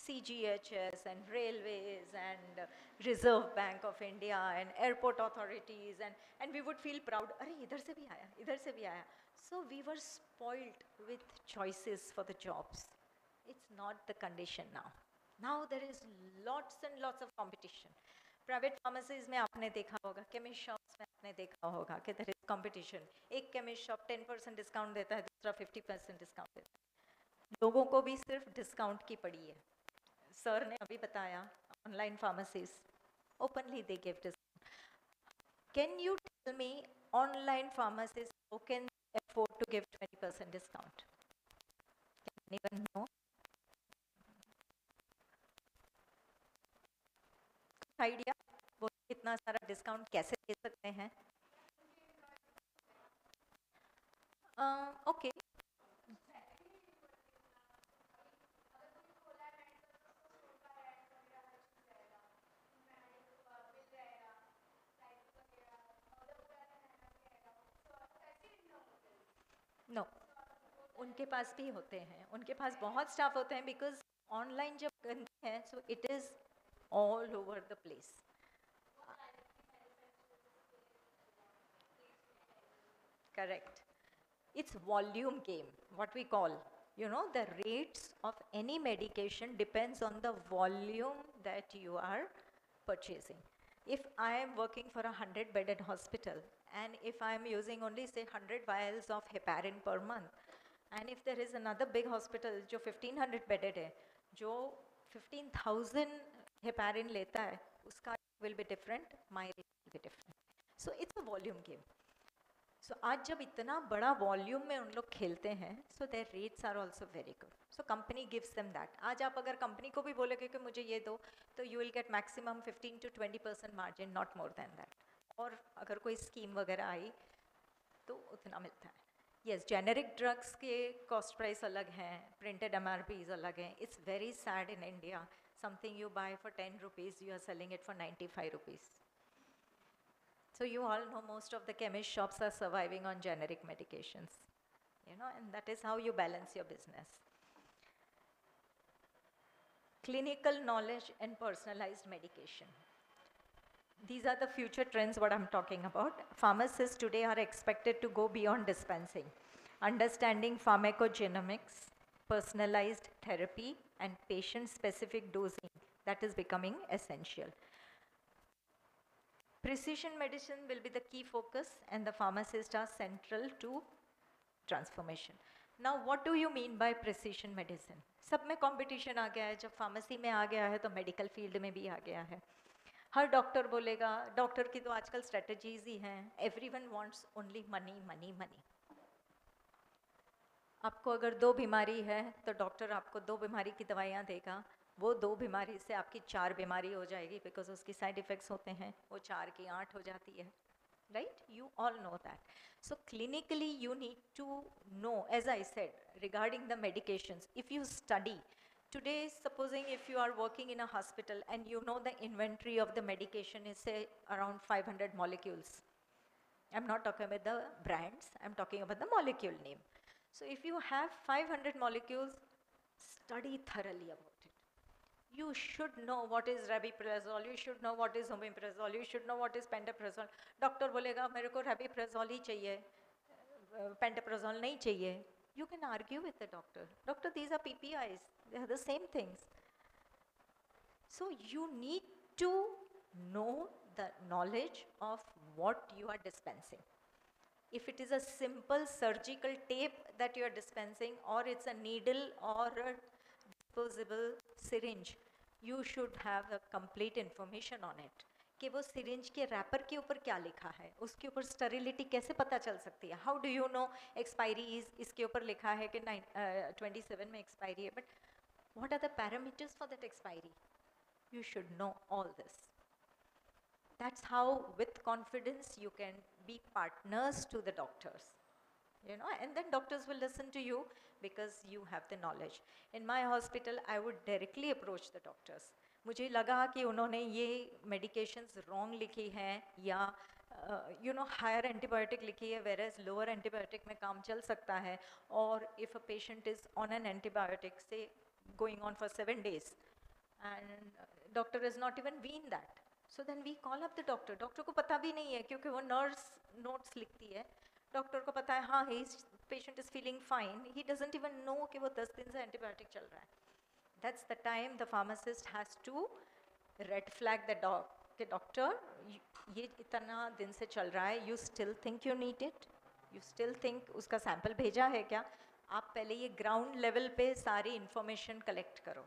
CGHS and railways and Reserve Bank of India and airport authorities and we would feel proud. अरे इधर से भी आया, इधर से भी आया. So we were spoiled with choices for the jobs. It's not the condition now. Now there is lots and lots of competition. Private pharmacies में आपने देखा होगा, chemist shops में आपने देखा होगा कि there is competition. एक chemist shop 10% discount देता है, दूसरा 50% discount देता है. लोगों को भी सिर्फ discount की पड़ी है. Sir ने अभी बताया, online pharmacies, openly they give discount. Can you tell me online pharmacies who can afford to give 20% discount? Can anyone know? Idea? वो इतना सारा discount कैसे दे सकते हैं? Okay. No, उनके पास भी होते हैं, उनके पास बहुत स्टाफ होते हैं because online जब करते हैं, so it is all over the place. Correct. It's volume game, what we call. You know, the rates of any medication depends on the volume that you are purchasing. If I am working for a 100-bedded hospital, and if I am using only say 100 vials of heparin per month, and if there is another big hospital जो 1500 bedded है, जो 15,000 heparin लेता है, उसका will be different, my rate will be different. So it's a volume game. So आज जब इतना बड़ा वॉल्यूम में उन लोग खेलते हैं, so their rates are also very good. So company gives them that. आज आप अगर कंपनी को भी बोलोगे कि मुझे ये दो, तो you will get maximum 15 to 20% margin, not more than that. और अगर कोई स्कीम वगैरह आई, तो उतना मिलता है. Yes, generic drugs के cost price अलग हैं, printed MRPs अलग हैं. It's very sad in India. Something you buy for 10 rupees, you are selling it for 95 rupees. So you all know most of the chemist shops are surviving on generic medications, you know, and that is how you balance your business. Clinical knowledge and personalized medication. These are the future trends what I'm talking about. Pharmacists today are expected to go beyond dispensing. Understanding pharmacogenomics, personalized therapy, and patient-specific dosing, that is becoming essential. Precision medicine will be the key focus, and the pharmacists are central to transformation. Now, what do you mean by precision medicine? सब में competition आ गया है, जब pharmacy में आ गया है तो medical field में भी आ गया है. हर डॉक्टर बोलेगा, डॉक्टर की तो आजकल strategies ही हैं. Everyone wants only money, money, money. आपको अगर 2 बीमारी है तो डॉक्टर आपको 2 बीमारी की दवाइयाँ देगा. वो 2 बीमारी से आपकी 4 बीमारी हो जाएगी, बिकॉज उसकी साइड इफ़ेक्ट्स होते हैं. वो 4 की 8 हो जाती है, right? You all know that. So clinically you need to know, as I said, regarding the medications. If you study today, supposing if you are working in a hospital and you know the inventory of the medication is say around 500 molecules. I'm not talking about the brands, I'm talking about the molecule name. So if you have 500 molecules, study thoroughly about it. You should know what is rabiprazole, you should know what is omeprazole, you should know what is pantoprazole. Doctor बोलेगा मेरे को rabiprazole ही चाहिए, pantoprazole नहीं चाहिए. You can argue with the doctor. Doctor, these are PPIs, they are the same things. So you need to know the knowledge of what you are dispensing. If it is a simple surgical tape that you are dispensing, or it's a needle or a disposable syringe, you should have a complete information on it. कि वो syringe के wrapper के ऊपर क्या लिखा है, उसके ऊपर sterility कैसे पता चल सकती है. How do you know expiry is, इसके ऊपर लिखा है कि 27 में expiry है, but what are the parameters for that expiry? You should know all this. That's how with confidence you can be partners to the doctors, you know, and then doctors will listen to you because you have the knowledge. In my hospital, I would directly approach the doctors. मुझे लगा कि उन्होंने ये medications wrong लिखी हैं या you know higher antibiotic लिखी है, whereas lower antibiotic में काम चल सकता है, और if a patient is on an antibiotic say going on for 7 days and doctor has not even weaned that, so then we call up the doctor. Doctor को पता भी नहीं है क्योंकि वो nurse notes लिखती है. डॉक्टर को पता है हाँ patient is feeling fine, he doesn't even know कि वो 10 दिन से antibiotic चल रहा है. That's the time the pharmacist has to red flag the dog. कि doctor ये इतना दिन से चल रहा है, you still think you need it? You still think उसका sample भेजा है क्या? आप पहले ये ground level पे सारी information collect करो.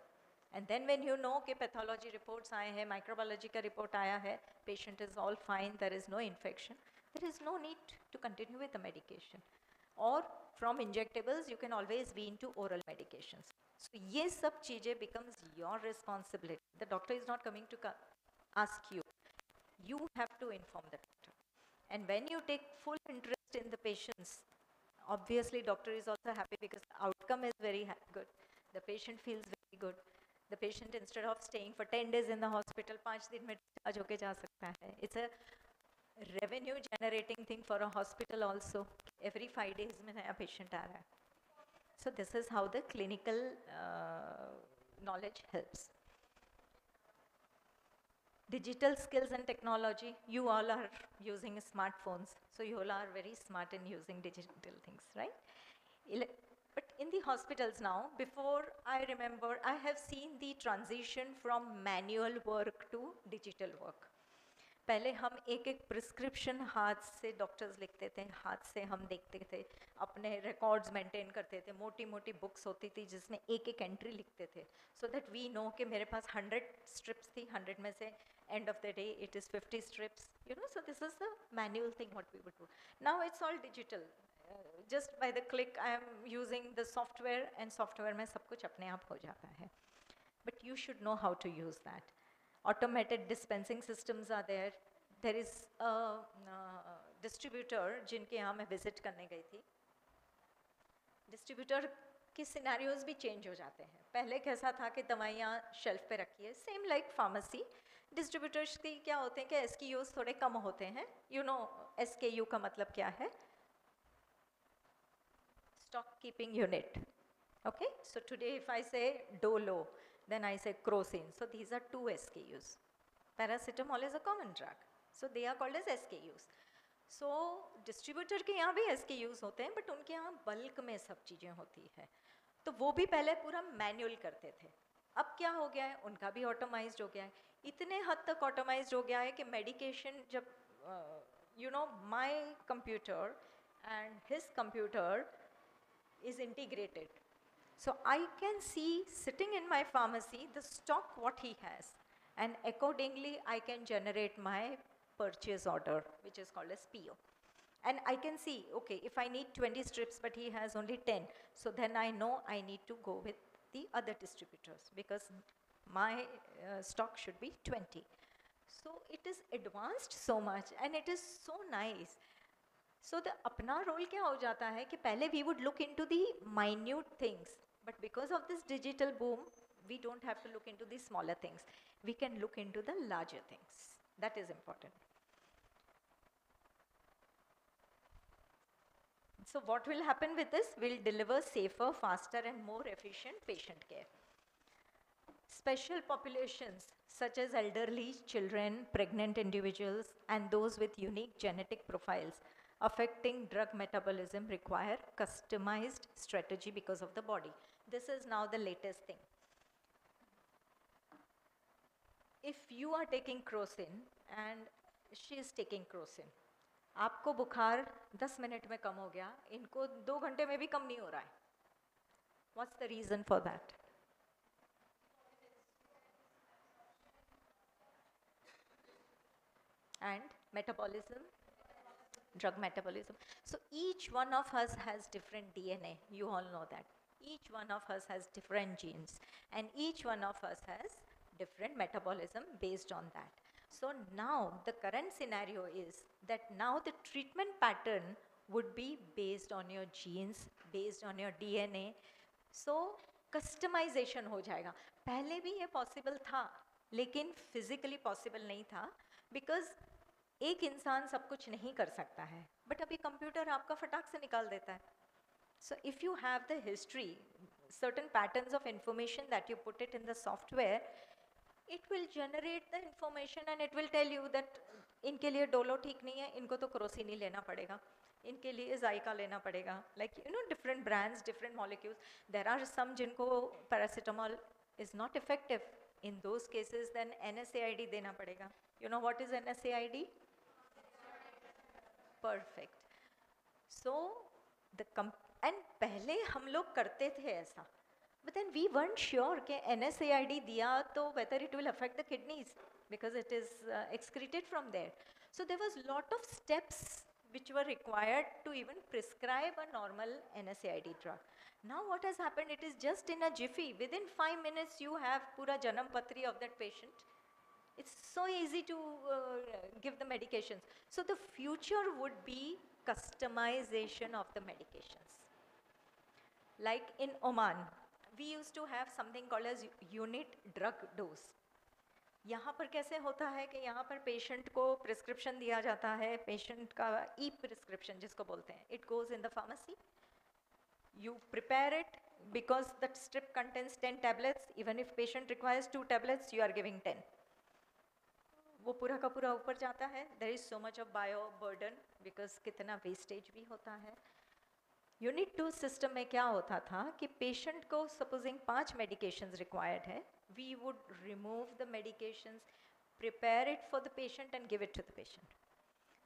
And then when you know कि pathology reports आए हैं, microbiology का report आया है, patient is all fine, there is no infection, there is no need to continue with the medication. Or from injectables, you can always wean to oral medications. So ये सब चीज़ें becomes your responsibility. The doctor is not coming to ask you. You have to inform the doctor. And when you take full interest in the patients, obviously doctor is also happy because the outcome is very good. The patient feels very good. The patient, instead of staying for 10 days in the hospital, 5 दिन में discharge होके जा सकता है. It's a revenue generating thing for a hospital also. Every 5 days में नया patient आ रहा है. So this is how the clinical knowledge helps. Digital skills and technology, you all are using smartphones, so you all are very smart in using digital things, right? But in the hospitals now, before I remember, I have seen the transition from manual work to digital work. पहले हम एक एक prescription हाथ से doctors लिखते थे, हाथ से हम देखते थे, अपने रिकॉर्ड्स मेंटेन करते थे, मोटी मोटी बुक्स होती थी जिसमें एक एक एंट्री लिखते थे, सो दैट वी नो कि मेरे पास 100 स्ट्रिप्स थी, 100 में से end of the day it is 50 strips, you know, so this is the manual thing what we would do. Now it's all digital. Just by the click I am using the software and software में सब कुछ अपने आप हो जाता है. But you should know how to use that. Automated dispensing systems are there. There is a distributor जिनके यहाँ मैं visit करने गई थी. Distributor के सिनेरियोज भी चेंज हो जाते हैं. पहले कैसा था कि दवाइयाँ शेल्फ पे रखी है, सेम लाइक फार्मेसी. डिस्ट्रीब्यूटर्स की क्या होते हैं कि SKUs थोड़े कम होते हैं. यू नो SKU का मतलब क्या है? Stock keeping unit. Okay, so today if I say Dolo, then I say Crocin. So these are 2 SKUs. Paracetamol is a common drug, so they are called as SKUs. So distributor के यहाँ भी SKUs होते हैं, but उनके यहाँ bulk में सब चीज़ें होती है, तो वो भी पहले पूरा मैनुअल करते थे. अब क्या हो गया है, उनका भी ऑटोमाइज्ड हो गया है. इतने हद तक ऑटोमाइज्ड हो गया है कि मेडिकेशन जब you know my computer and his computer is integrated. So I can see sitting in my pharmacy the stock what he has, and accordingly I can generate my purchase order, which is called as PO. And I can see, okay, if I need 20 strips but he has only 10, so then I know I need to go with the other distributors because my stock should be 20. So it is advanced so much and it is so nice. So the अपना role क्या हो जाता है कि पहले we would look into the minute things, but because of this digital boom, we don't have to look into the smaller things. We can look into the larger things. That is important. So what will happen with this? We'll deliver safer, faster and more efficient patient care. Special populations such as elderly, children, pregnant individuals and those with unique genetic profiles affecting drug metabolism require customized strategy because of the body. This is now the latest thing. If you are taking Crocin and she is taking Crocin, आपको बुखार 10 minute में कम हो गया, इनको 2 घंटे में भी कम नहीं हो रहा है. What's the reason for that? And metabolism, drug metabolism. So each one of us has different DNA, you all know that. Each one of us has different genes and each one of us has different metabolism based on that. So now the current scenario is that now the treatment pattern would be based on your genes, based on your DNA. So customization हो जाएगा. पहले भी ये possible था, लेकिन physically possible नहीं था, because एक इंसान सब कुछ नहीं कर सकता है, but अभी कंप्यूटर आपका फटाक से निकाल देता है. So if you have the history, certain patterns of information that you put it in the software, it will generate the information and it will tell you that इनके लिए डोलो ठीक नहीं है, इनको तो क्रोसिन ही लेना पड़ेगा, इनके लिए जायका लेना पड़ेगा. Like you know, different brands, different molecules. There are some जिनको paracetamol is not effective. In those cases, then NSAID देना पड़ेगा. You know what is NSAID? Perfect. So the and पहले हम लोग करते थे ऐसा, but then we weren't sure कि NSAID दिया तो whether it will affect the kidneys because it is excreted from there. So there was lot of steps which were required to even prescribe a normal NSAID drug. Now what has happened? It is just in a jiffy. Within 5 minutes you have pura janam patri of that patient. It's so easy to give the medications. So the future would be customization of the medications. Like in Oman, we used to have something called as unit drug dose. यहाँ पर कैसे होता है कि यहाँ पर patient को prescription दिया जाता है, पेशेंट का प्रिस्क्रिप्शन जिसको बोलते हैं, it goes in the pharmacy. You prepare it because that strip contains 10 tablets. Even if patient requires 2 tablets, you are giving 10. वो पूरा का पूरा ऊपर जाता है. There is so much of bio burden because कितना wastage भी होता है. यूनिट 2 सिस्टम में क्या होता था कि पेशेंट को सपोजिंग 5 मेडिकेशंस रिक्वायर्ड है, we would remove the medications, prepare it for the patient and give it to the patient.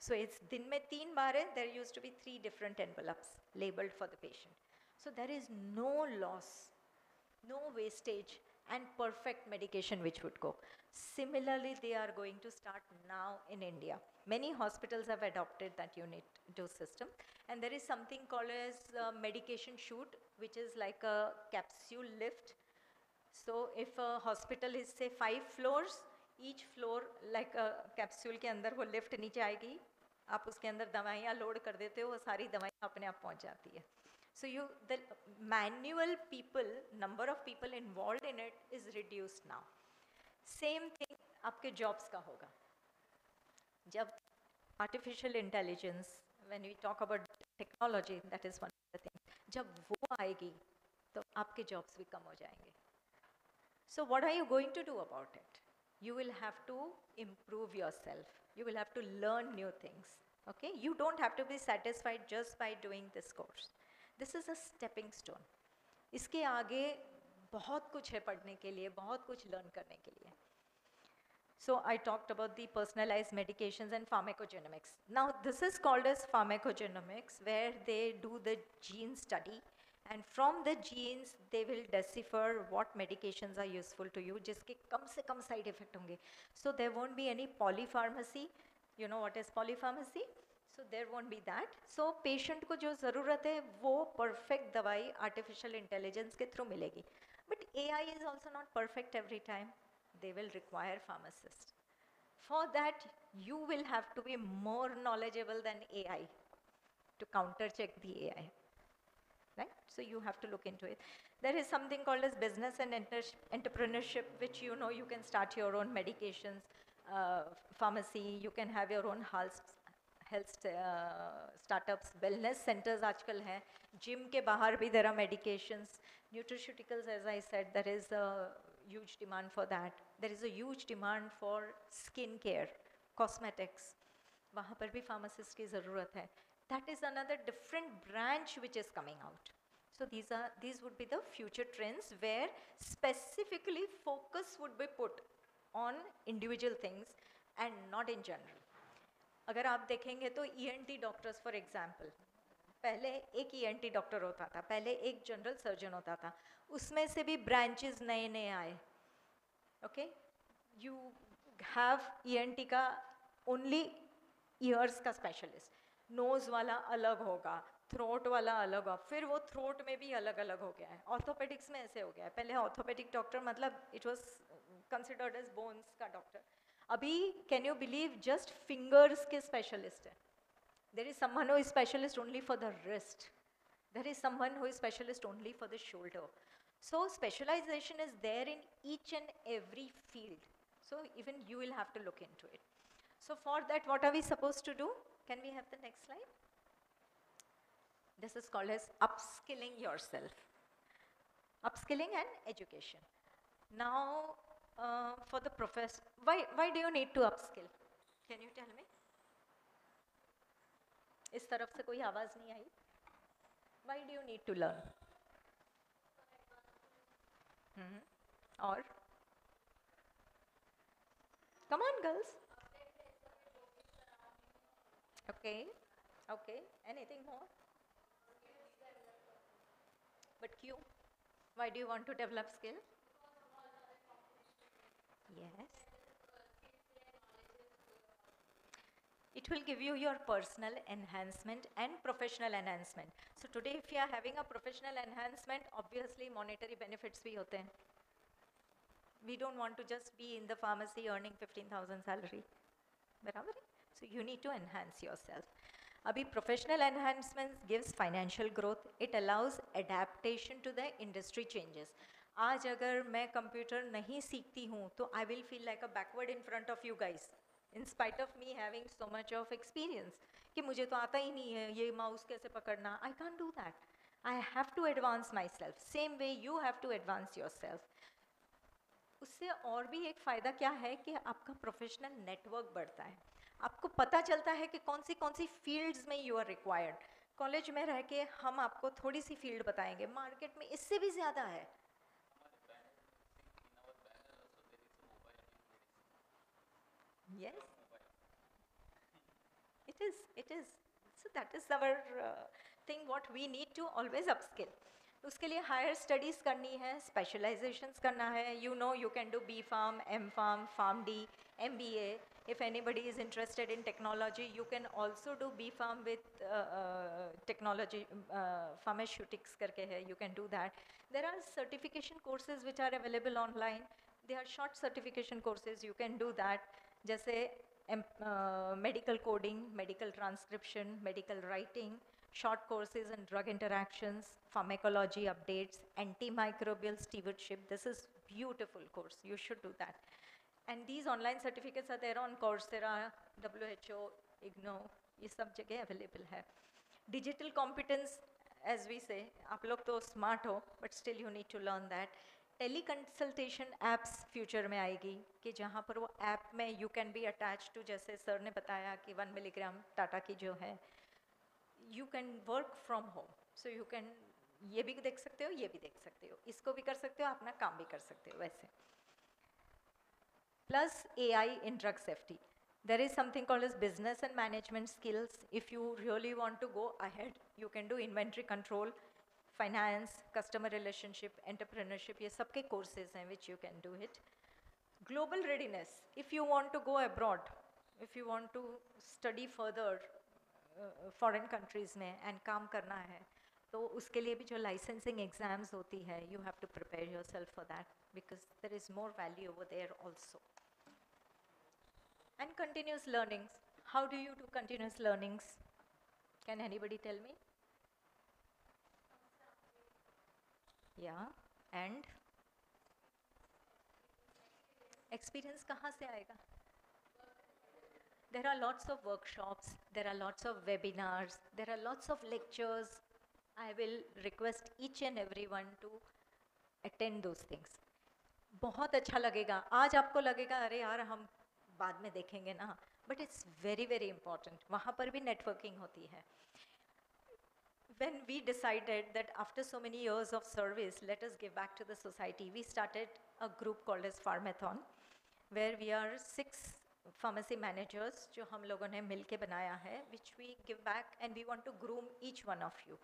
So it's दिन में 3 बार है, there used to be 3 different envelopes labelled for the patient. So there is no loss, no wastage, and perfect medication which would go. Similarly, they are going to start now in India. Many hospitals have adopted that unit 2 system, and there is something called as medication chute, which is like a capsule lift. So if a hospital is say 5 floors, each floor like a capsule के अंदर वो lift नीचे आएगी, आप उसके अंदर दवाइयाँ load कर देते हो, वो सारी दवाइयाँ अपने आप पहुँच जाती है. So the manual people, number of people involved in it is reduced now. Same thing आपके jobs का होगा. जब artificial intelligence, when we talk about technology, that is one of the things. जब वो आएगी, तो आपके jobs भी कम हो जाएंगे. So what are you going to do about it? You will have to improve yourself. You will have to learn new things. Okay? You don't have to be satisfied just by doing this course. This is a stepping stone. इसके आगे बहुत कुछ है पढ़ने के लिए, बहुत कुछ learn करने के लिए. So I talked about the personalized medications and pharmacogenomics. Now this is called as pharmacogenomics, where they do the gene study, and from the genes they will decipher what medications are useful to you, जिसके कम से कम side effect होंगे. So there won't be any polypharmacy. You know what is polypharmacy? So there won't be that. So patient को जो ज़रूरत है वो perfect दवाई artificial intelligence के through मिलेगी. But AI is also not perfect every time. They will require pharmacists. For that, you will have to be more knowledgeable than AI to counter check the AI. Right? So you have to look into it. There is something called as business and entrepreneurship, which you know you can start your own medications, pharmacy, you can have your own health startups, wellness centers आजकल हैं, gym के बाहर भी there are medications, nutraceuticals, as I said, there is a huge demand for that. There is a huge demand for skin care, cosmetics, वहाँ पर भी pharmacist की ज़रूरत है. That is another different branch which is coming out. So these would be the future trends where specifically focus would be put on individual things and not in general. अगर आप देखेंगे तो ENT डॉक्टर्स फॉर एग्जाम्पल, पहले एक ENT doctor होता था, पहले एक जनरल सर्जन होता था, उसमें से भी ब्रांचेस नए नए आए. ओके, यू हैव ENT का ओनली ईयर्स का स्पेशलिस्ट, नोज़ वाला अलग होगा, थ्रोट वाला अलग होगा, फिर वो थ्रोट में भी अलग अलग हो गया है. ऑर्थोपेडिक्स में ऐसे हो गया है, पहले ऑर्थोपेडिक डॉक्टर मतलब it was considered as bones का डॉक्टर. अभी can you believe just fingers के स्पेशलिस्ट है. There is someone who is specialist only for the wrist, there is someone who is specialist only for the shoulder. So specialisation is there in each and every field. So even you will have to look into it. So for that what are we supposed to do? Can we have the next slide? This is called as upskilling yourself. Upskilling and education. Now, for the professor, why do you need to upskill? Can you tell me? इस तरफ से कोई आवाज नहीं आई. Why do you need to learn? और? Come on, girls. Okay. Okay. Anything more? But Q, why do you want to develop skill? Yes. It will give you your personal enhancement and professional enhancement. So today if you are having a professional enhancement, obviously monetary benefits भी होते हैं. We don't want to just be in the pharmacy earning 15,000 salary. बराबर है? So you need to enhance yourself. अभी professional enhancement gives financial growth, it allows adaptation to the industry changes. आज अगर मैं computer नहीं सीखती हूँ तो I will feel like a backward in front of you guys, in spite of me having so much of experience, कि मुझे तो आता ही नहीं है ये माउस कैसे पकड़ना. I can't do that. I have to advance my self. Same way you have to advance your self. उससे और भी एक फ़ायदा क्या है कि आपका प्रोफेशनल नेटवर्क बढ़ता है, आपको पता चलता है कि कौन सी फील्ड्स में यू आर रिक्वायर्ड। कॉलेज में रह के हम आपको थोड़ी सी फील्ड बताएंगे, मार्केट में इससे भी ज़्यादा है। Yes, it is. So that is our thing what we need to always upskill. उसके लिए हायर स्टडीज़ करनी है, स्पेशलाइजेशंस करना है। You know you can do B pharm, M pharm, pharm D, MBA. If anybody is interested in technology, you can also do B Farm with technology, pharmaceutics करके है, you can do that. There are certification courses which are available online. They are short certification courses, you can do that. जैसे medical coding, medical transcription, medical writing, short courses in drug interactions, pharmacology updates, antimicrobial stewardship. This is beautiful course, you should do that. And these online certificates are there on Coursera, WHO, IGNO, ये सब जगह available है. Digital competence, as we say, आप लोग तो smart हो, but still you need to learn that. Teleconsultation apps future में आएगी कि जहाँ पर वो app में you can be attached to, जैसे सर ने बताया कि 1 milligram टाटा की जो है, you can work from home. So you can ये भी देख सकते हो, ये भी देख सकते हो, इसको भी कर सकते हो, अपना काम भी कर सकते हो वैसे. Plus AI in drug safety. There is something called as business and management skills. If you really want to go ahead, you can do inventory control, finance, customer relationship, entrepreneurship. ये सबके courses हैं which you can do it. Global readiness. If you want to go abroad, if you want to study further foreign countries में and काम करना है, तो उसके लिए भी जो licensing exams होती है, you have to prepare yourself for that because there is more value over there also. And continuous learnings. How do you do continuous learnings? Can anybody tell me? Yeah, and experience कहाँ से आएगा? There are lots of workshops, there are lots of webinars, there are lots of lectures. I will request each and everyone to attend those things. बहुत अच्छा लगेगा. आज आपको लगेगा अरे यार हम बाद में देखेंगे ना, but it's very very important. वहाँ पर भी networking होती है. When we decided that after so many years of service, let us give back to the society, we started a group called as Pharmathon, where we are 6 pharmacy managers जो हम लोगों ने मिलके बनाया है, which we give back and we want to groom each one of you.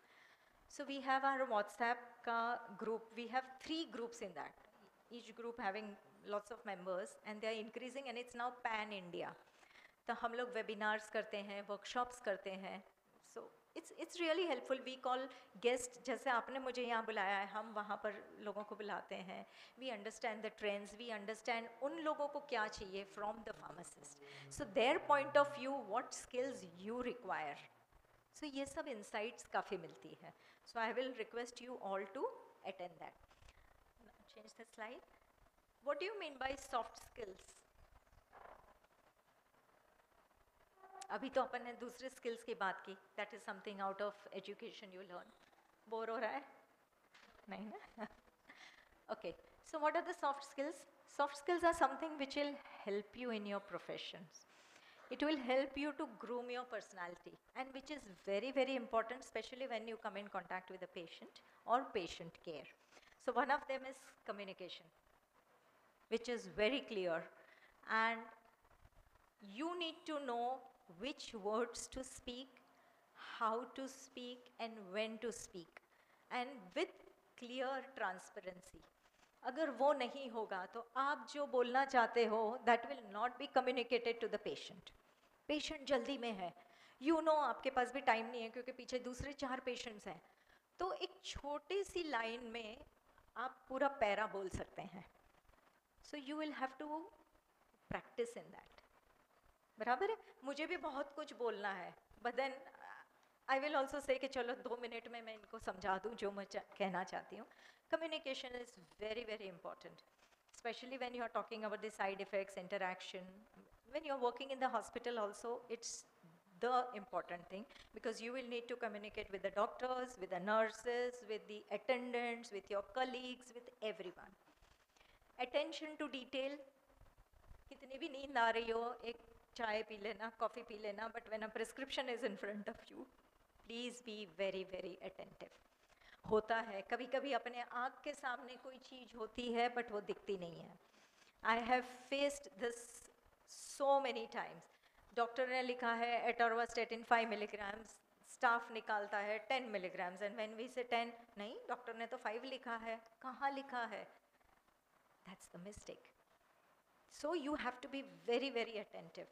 So we have our WhatsApp का group. We have 3 groups in that. Each group having lots of members and they are increasing and it's now pan India. तो हम लोग webinars करते हैं, workshops करते हैं. So it's really helpful. We call guests, जैसे आपने मुझे यहाँ बुलाया है, हम वहाँ पर लोगों को बुलाते हैं. We understand the trends, we understand उन लोगों को क्या चाहिए from the pharmacist. So their point of view, what skills you require. So ये सब insights काफ़ी मिलती है. So I will request you all to attend that. Now, change the slide. What do you mean by soft skills? अभी तो अपन ने दूसरे skills की बात की. That is something out of education you learn. Bore हो रहा है? नहीं ना? Okay. So what are the soft skills? Soft skills are something which will help you in your professions. It will help you to groom your personality and which is very very important, especially when you come in contact with a patient or patient care. So one of them is communication, which is very clear, and you need to know which words to speak, how to speak and when to speak, and with clear transparency. अगर वो नहीं होगा तो आप जो बोलना चाहते हो that will not be communicated to the patient. Patient जल्दी में है, you know आपके पास भी टाइम नहीं है क्योंकि पीछे दूसरे 4 पेशेंट्स हैं, तो एक छोटी सी लाइन में आप पूरा पैरा बोल सकते हैं. So you will have to practice in that. बराबर है? मुझे भी बहुत कुछ बोलना है, but then I will also say कि चलो 2 मिनट में मैं इनको समझा दूँ जो मैं कहना चाहती हूँ. Communication is very very important, especially when you are talking about the side effects, interaction. When you are working in the hospital also, it's the important thing because you will need to communicate with the doctors, with the nurses, with the attendants, with your colleagues, with everyone. Attention to detail. कितनी भी नींद आ रही हो, एक चाय P लेना, coffee P लेना, but when a prescription is in front of you, please be very very attentive. होता है कभी कभी अपने आँख के सामने कोई चीज़ होती है बट वो दिखती नहीं है. I have faced this so many times. Doctor ने लिखा है एटोरवास्टेटिन 5 मिलीग्राम्स, स्टाफ निकालता है 10 मिलीग्राम्स, एंड व्हेन वी से 10, नहीं डॉक्टर ने तो 5 लिखा है, कहाँ लिखा है? That's the mistake. So you have to be very very attentive.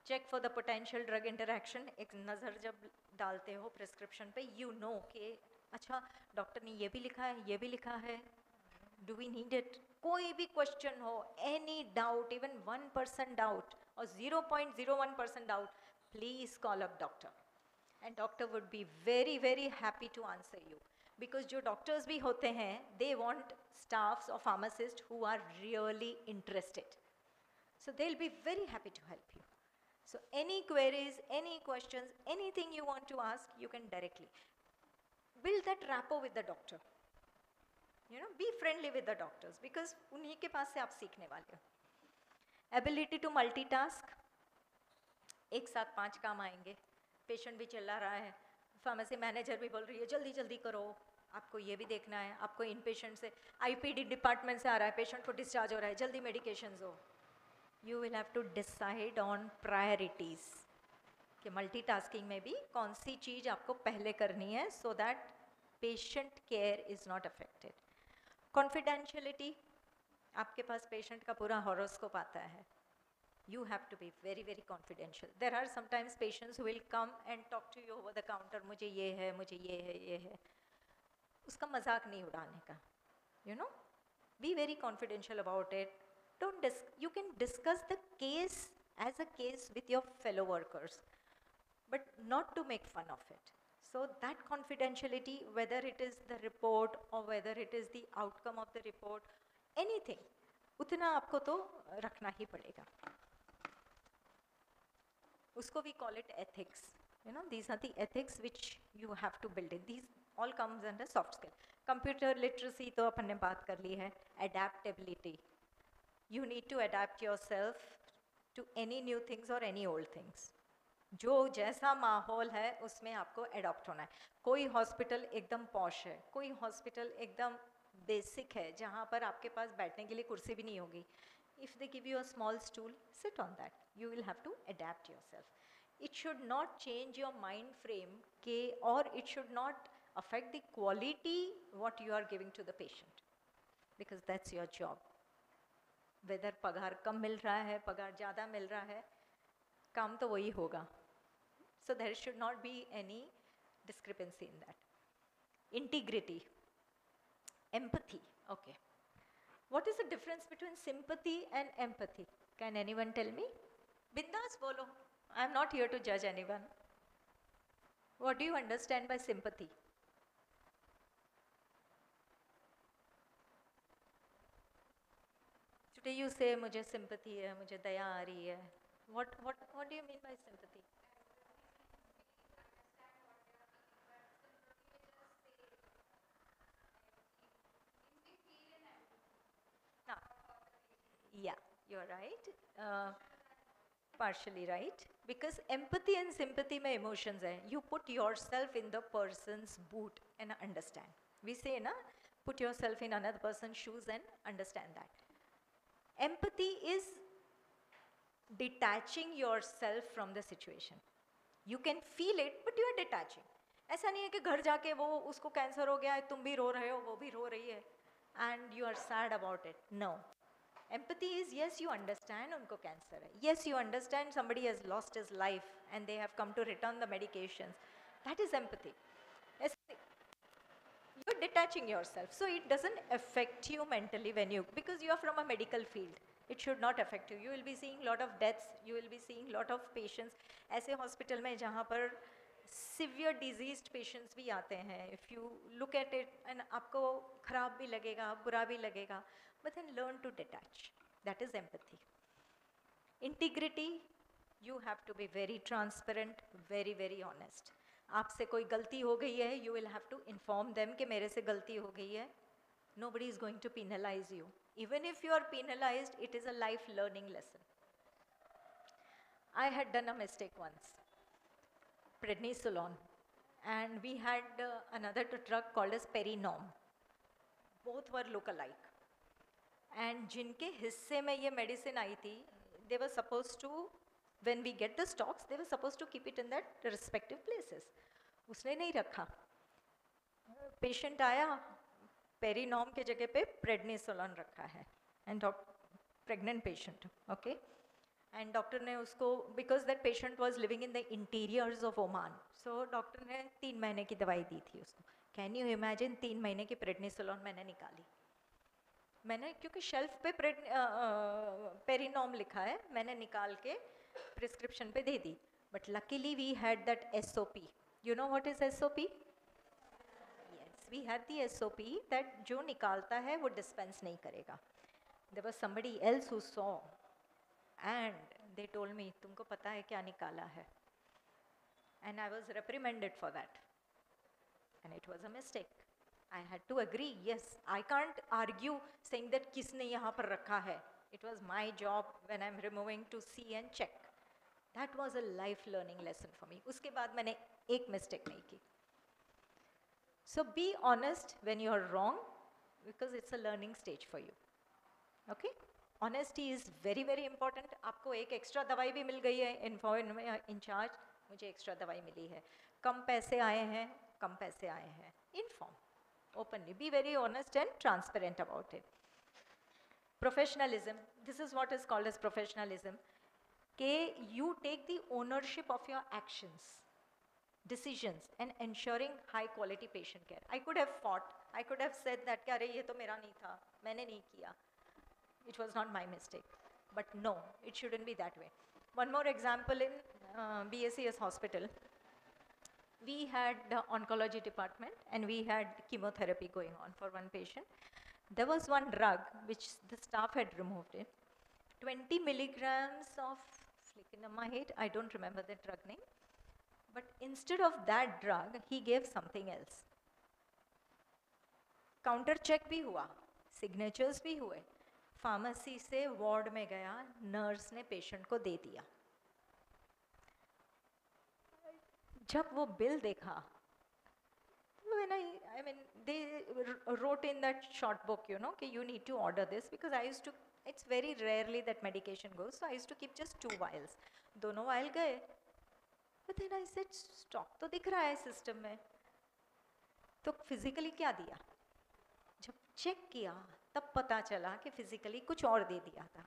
Check for the potential drug interaction. एक नज़र जब डालते हो प्रिस्क्रिप्शन पे, you know कि अच्छा डॉक्टर ने ये भी लिखा है, ये भी लिखा है, do we need it? कोई भी क्वेश्चन हो, any doubt, even 1% doubt or 0.01% doubt, please call up doctor. And doctor would be very very happy to answer you. Because जो doctors भी होते हैं, they want staffs or pharmacists who are really interested. So they'll be very happy to help you. So any queries, any questions, anything you want to ask, you can directly. Build that rapport with the doctor. You know, be friendly with the doctors because उन्हीं के पास से आप सीखने वाले हो. Ability to multitask. एक साथ 5 काम आएंगे, पेशेंट भी चिल्ला रहा है, फार्मेसी मैनेजर भी बोल रही है जल्दी जल्दी करो, आपको ये भी देखना है, आपको इन पेशेंट से आईपीडी डिपार्टमेंट से आ रहा है, पेशेंट को डिस्चार्ज हो रहा है, जल्दी मेडिकेशंस हो. You will have to decide on priorities कि मल्टीटास्किंग में भी कौन सी चीज़ आपको पहले करनी है so that patient care is not affected. Confidentiality, आपके पास पेशेंट का पूरा हॉरोस्कोप आता है. You have to be very very confidential. There are sometimes patients who will come and talk to you over the counter. मुझे ये है, मुझे ये है, ये है. उसका मजाक नहीं उड़ाने का. You know, be very confidential about it. Don't you can discuss the case as a case with your fellow workers, but not to make fun of it. So that confidentiality, whether it is the report or whether it is the outcome of the report, anything, उतना आपको तो रखना ही पड़ेगा. उसको we call it ethics. You know, these are the ethics which you have to build in. These all comes under soft skill. Computer literacy तो अपन ने बात कर ली है. Adaptability. You need to adapt yourself to any new things or any old things. जो जैसा माहौल है उसमें आपको अडॉप्ट होना है. कोई हॉस्पिटल एकदम पॉश है, कोई हॉस्पिटल एकदम बेसिक है जहाँ पर आपके पास बैठने के लिए कुर्सी भी नहीं होगी. If they give you a small stool, sit on that. You will have to adapt yourself. It should not change your mind frame or it should not affect the quality what you are giving to the patient, because that's your job. Whether पगार कम मिल रहा है, पगार ज़्यादा मिल रहा है, काम तो वही होगा. So there should not be any discrepancy in that. Integrity. Empathy. Okay. What is the difference between sympathy and empathy? Can anyone tell me? Bindas bolo. I am not here to judge anyone. What do you understand by sympathy? Today you say मुझे sympathy है, मुझे दया आ रही है. What do you mean by sympathy? Yeah, you're right. Partially right. Because empathy and sympathy में emotions है. You put yourself in the person's boot and understand. We say na, put yourself in another person's shoes and understand that. Empathy is detaching yourself from the situation. You can feel it, but you are detaching. ऐसा नहीं है कि घर जाके वो उसको cancer हो गया है, तुम भी रो रहे हो, वो भी रो रही है, and you are sad about it. No. Empathy is, yes, you understand उनको कैंसर है. Yes, you understand somebody has lost his life and they have come to return the medications. That is empathy. You're detaching yourself. So it doesn't affect you mentally because you are from a medical field. It should not affect you. You will be seeing lot of deaths. You will be seeing lot of patients. ऐसे hospital में जहाँ पर severe diseased patients भी आते हैं. If you look at it and आपको खराब भी लगेगा, बुरा भी लगेगा, but then learn to detach. That is empathy. Integrity, you have to be very transparent, very very honest. आपसे कोई गलती हो गई है, you will have to inform them कि मेरे से गलती हो गई है. Nobody is going to penalize you. Even if you are penalized, it is a life learning lesson. I had done a mistake once, prednisolone, and we had another drug called as Perinom. Both were look-alike. And जिनके हिस्से में ये medicine आई थी, they were supposed to, when we get the stocks, they were supposed to keep it in that respective places. उसने नहीं रखा. Patient आया, Perinom के जगह पे prednisolone रखा है, and pregnant patient, okay? And doctor ने उसको, because that patient was living in the interiors of Oman, so doctor ने 3 महीने की दवाई दी थी उसको. Can you imagine 3 महीने की prednisolone मैंने निकाली. मैंने क्योंकि शेल्फ पे पेरिनॉम लिखा है, मैंने निकाल के प्रिस्क्रिप्शन पे दे दी. But luckily we had that SOP. You know what is SOP? Yes, we had the SOP that जो निकालता है वो डिस्पेंस नहीं करेगा. There was somebody else who saw and they told me, तुमको पता है क्या निकाला है? And I was reprimanded for that and it was a mistake. I had to agree, yes. I can't argue saying that किसने यहाँ पर रखा है. It was my job when I'm removing to see and check. That was a life learning lesson for me. उसके बाद मैंने एक mistake नहीं की. So be honest when you are wrong, because it's a learning stage for you. Okay? Honesty is very very important. आपको एक extra दवाई भी मिल गई है in charge. मुझे extra दवाई मिली है. कम पैसे आए हैं, कम पैसे आए हैं. Inform. Openly, be very honest and transparent about it. Professionalism, this is what is called as professionalism. Ke you take the ownership of your actions, decisions, and ensuring high quality patient care. I could have fought, I could have said that कि अरे ये तो मेरा नहीं था, मैंने नहीं किया. It was not my mistake. But no, it shouldn't be that way. One more example in BACS hospital. We had the oncology department and we had chemotherapy going on for one patient. There was one drug which the staff had removed it. 20 milligrams of flecainamide, I don't remember the drug name. But instead of that drug, he gave something else. Counter check भी हुआ, signatures भी हुए. Pharmacy से ward में गया, nurse ने patient को दे दिया. जब वो बिल देखा, when I mean, they wrote in that short book, you know, कि you need to order this, because I used to, it's very rarely that medication goes, so I used to keep just 2 vials. दोनों vial गए, but then I said, stock तो दिख रहा है system में, तो physically क्या दिया? जब check किया, तब पता चला कि physically कुछ और दे दिया था.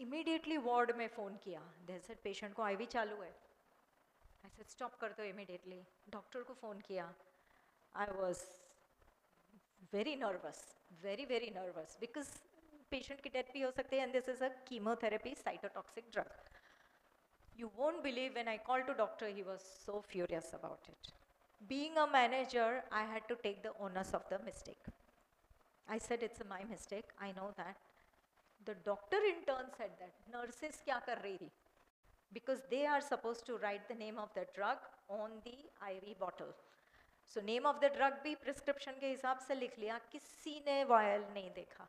Immediately ward में phone किया, they said patient को IV चालू है. I said, stop कर दो immediately. Doctor को phone किया. I was very nervous, very nervous, because patient की death भी हो सकती है, and this is a chemotherapy cytotoxic drug. You won't believe, when I called to doctor, he was so furious about it. Being a manager, I had to take the onus of the mistake. I said, it's my mistake, I know that. The doctor in turn said that. Nurses क्या कर रही थी? Because they are supposed to write the name of the drug on the IV bottle. So name of the drug भी prescription के हिसाब से लिख लिया, किसी ने vial नहीं देखा.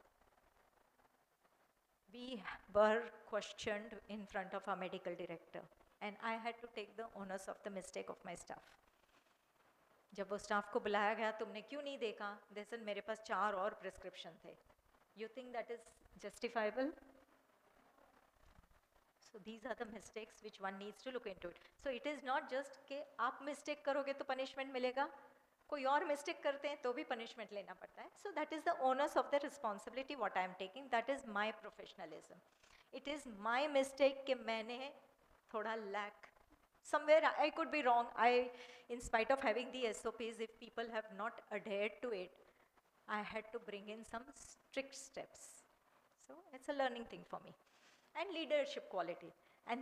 We were questioned in front of our medical director, and I had to take the onus of the mistake of my staff. जब वो staff को बुलाया गया, तुमने क्यों नहीं देखा? They said, मेरे पास 4 और prescription थे. You think that is justifiable? So these are the mistakes which one needs to look into it. So it is not just कि आप mistake करोगे तो punishment मिलेगा, कोई और mistake करते हैं तो भी punishment लेना पड़ता है. So that is the onus of the responsibility what I am taking. That is my professionalism. It is my mistake कि मैंने थोड़ा lack. Somewhere I could be wrong. In spite of having the SOPs, if people have not adhered to it, I had to bring in some strict steps. So it's a learning thing for me. And leadership quality. And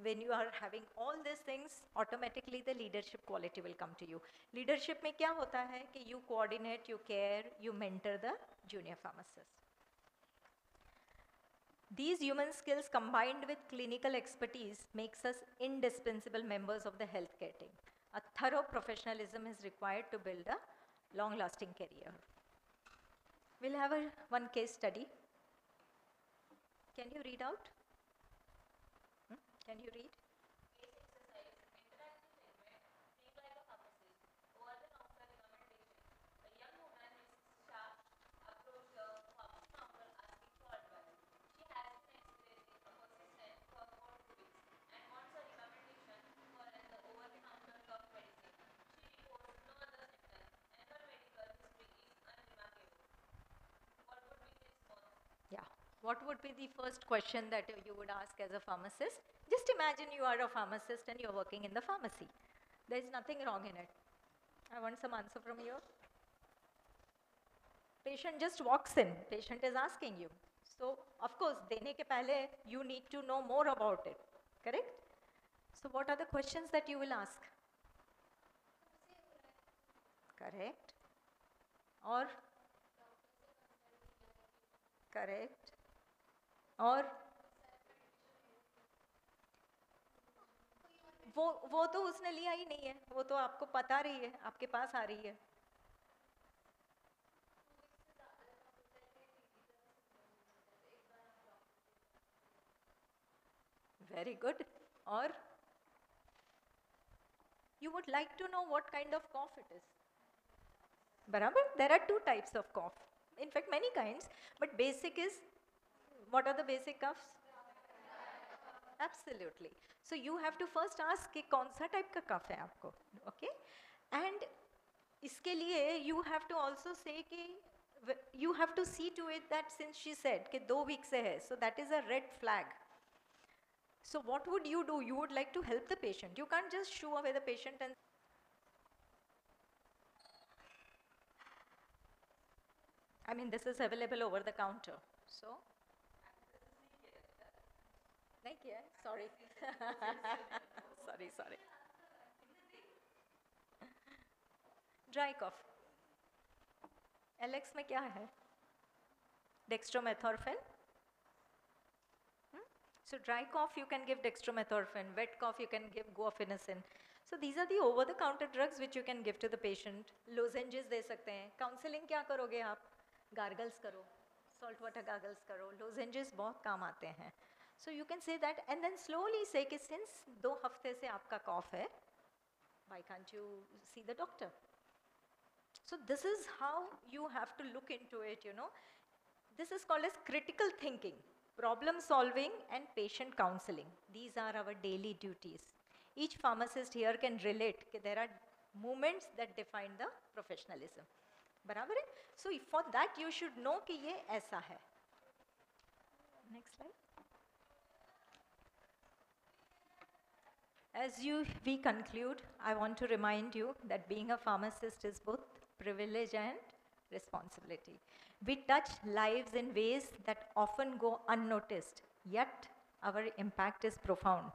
when you are having all these things, automatically the leadership quality will come to you. Leadership में क्या होता है कि you coordinate, you care, you mentor the junior pharmacist. These human skills combined with clinical expertise makes us indispensable members of the healthcare team. A thorough professionalism is required to build a long-lasting career. We'll have one case study. Can you read out? Can you read? Yeah. What would be the first question that you would ask as a pharmacist? Just imagine you are a pharmacist and you're working in the pharmacy. There is nothing wrong in it. I want some answer from you. Patient just walks in. Patient is asking you. So, of course, dene ke pehle you need to know more about it. Correct? So, what are the questions that you will ask? Correct. Or? Correct. और वो तो उसने लिया ही नहीं है, वो तो आपको पता रही है, आपके पास आ रही है. Very good. Or you would like to know what kind of cough it is. Barabar? There are two types of cough. In fact, many kinds. But basic is, what are the basic coughs? Absolutely. So you have to first ask कि कौन सा type का cough है आपको. Okay? And इसके लिए you have to also say कि you have to see to it that since she said कि 2 weeks से है, so that is a red flag. So what would you do? You would like to help the patient. You can't just shoo away the patient and I mean this is available over the counter. So नहीं किया है? Sorry. Sorry. Dry cough. Alex में क्या है? Dextromethorphan. So dry cough you can give dextromethorphan, wet cough you can give guaifenesin. So these are the over-the-counter drugs which you can give to the patient. Lozenges दे सकते हैं. Counseling क्या करोगे आप? Gargles करो, salt water gargles करो. Lozenges बहुत काम आते हैं. So you can say that and then slowly say कि since 2 हफ्ते से आपका cough है, why can't you see the doctor? So this is how you have to look into it, you know. This is called as critical thinking. Problem solving and patient counseling. These are our daily duties. Each pharmacist here can relate that there are moments that define the professionalism. बराबर है? So for that you should know कि ये ऐसा है. Next slide. As we conclude, I want to remind you that being a pharmacist is both privilege and responsibility. We touch lives in ways that often go unnoticed, yet our impact is profound.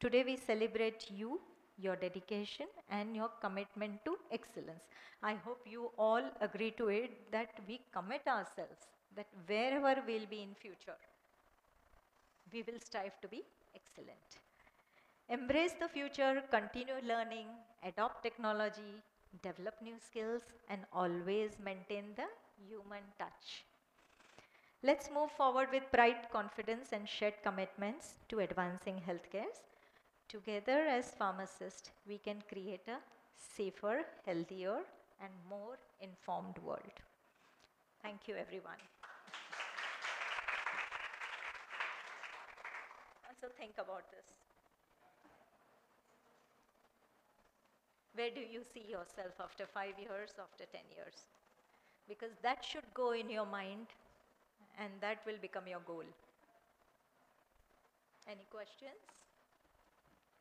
Today we celebrate you, your dedication and your commitment to excellence. I hope you all agree to it that we commit ourselves that wherever we'll be in future, we will strive to be excellent. Embrace the future, continue learning, adopt technology, develop new skills and always maintain the human touch. Let's move forward with pride, confidence and shared commitments to advancing healthcare. Together as pharmacists, we can create a safer, healthier and more informed world. Thank you everyone. Also think about this. Where do you see yourself after 5 years, after 10 years? Because that should go in your mind and that will become your goal. Any questions?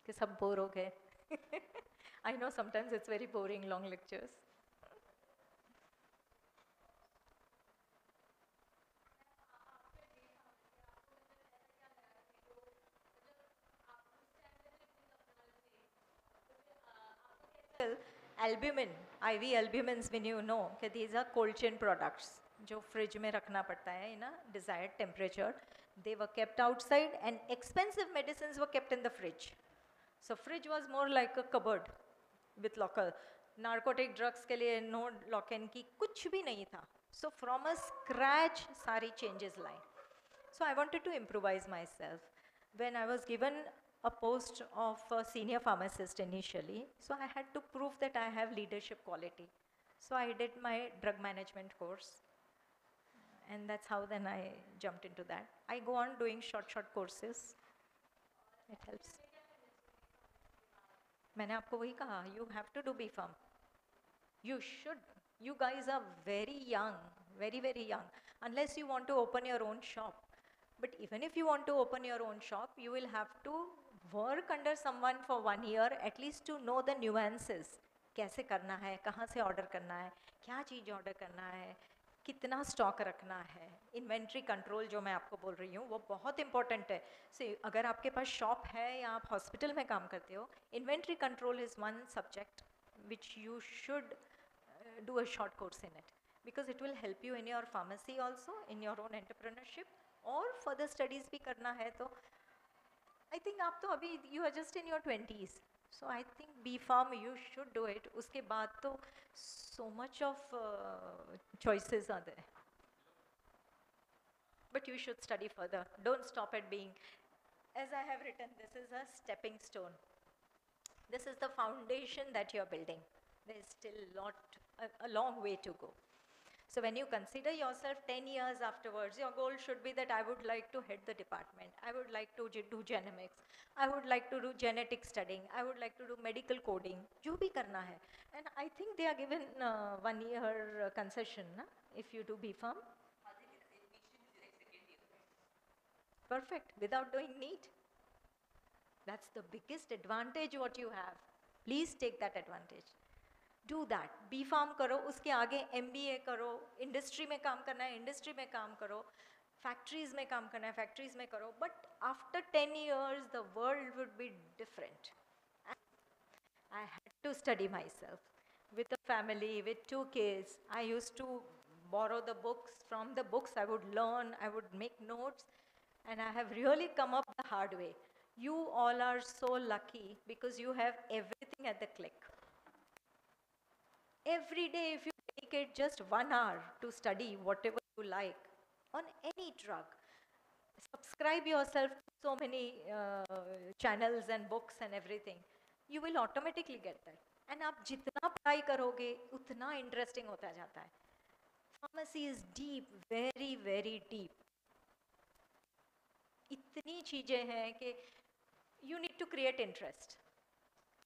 कि सब bore हो गए. I know sometimes it's very boring, long lectures. Albumin, IV albumins, when you know that these are cold chain products, जो fridge में रखना पड़ता है in a desired temperature. They were kept outside and expensive medicines were kept in the fridge. So fridge was more like a cupboard with locker. Narcotic drugs के लिए no lock-in की कुछ भी नहीं था. So from a scratch सारी changes लाए. So I wanted to improvise myself. When I was given a post of a senior pharmacist initially, so I had to prove that I have leadership quality. So I did my drug management course, and that's how then I jumped into that. I go on doing short courses. It helps. मैंने आपको वही कहा, you have to do B.Pharm. You should. You guys are very young, very, very young, unless you want to open your own shop. But even if you want to open your own shop, you will have to work under someone for 1 year, at least to know the nuances. कैसे करना है, कहाँ से order करना है, क्या चीज़ order करना है, कितना स्टॉक रखना है, इन्वेंट्री कंट्रोल जो मैं आपको बोल रही हूँ वो बहुत इंपॉर्टेंट है. से अगर आपके पास शॉप है या आप हॉस्पिटल में काम करते हो, inventory control is one subject which you should do a short course in it, because it will help you in your pharmacy also, in your own entrepreneurship, or further studies भी करना है तो I think आप तो अभी you are just in your 20s, so I think B.Pharm you should do it. उसके बाद तो so much of choices are there, but you should study further. Don't stop at being, as I have written, this is a stepping stone. This is the foundation that you are building. There is still a long way to go. So when you consider yourself 10 years afterwards, your goal should be that I would like to head the department. I would like to do genomics. I would like to do genetic studying. I would like to do medical coding. जो भी करना है. And I think they are given 1 year concession na? If you do B.Pharm. Perfect, without doing NEET. That's the biggest advantage what you have. Please take that advantage. Do that. B.Pharm करो, उसके आगे MBA करो, industry में काम करना है, industry में काम करो, फैक्ट्रीज में काम करना है, फैक्ट्रीज में करो. But after 10 years, the world would be different. I had to study myself. With a family, with 2 kids, I used to borrow the books. From the books, I would learn, I would make notes, and I have really come up the hard way. You all are so lucky because you have everything at the click. Every day, if you dedicate just 1 hour to study whatever you like on any drug, subscribe yourself to so many channels and books and everything, you will automatically get that. And आप जितना पढ़ाई करोगे उतना interesting होता जाता है. Pharmacy is deep, very, very deep. इतनी चीजें हैं कि you need to create interest.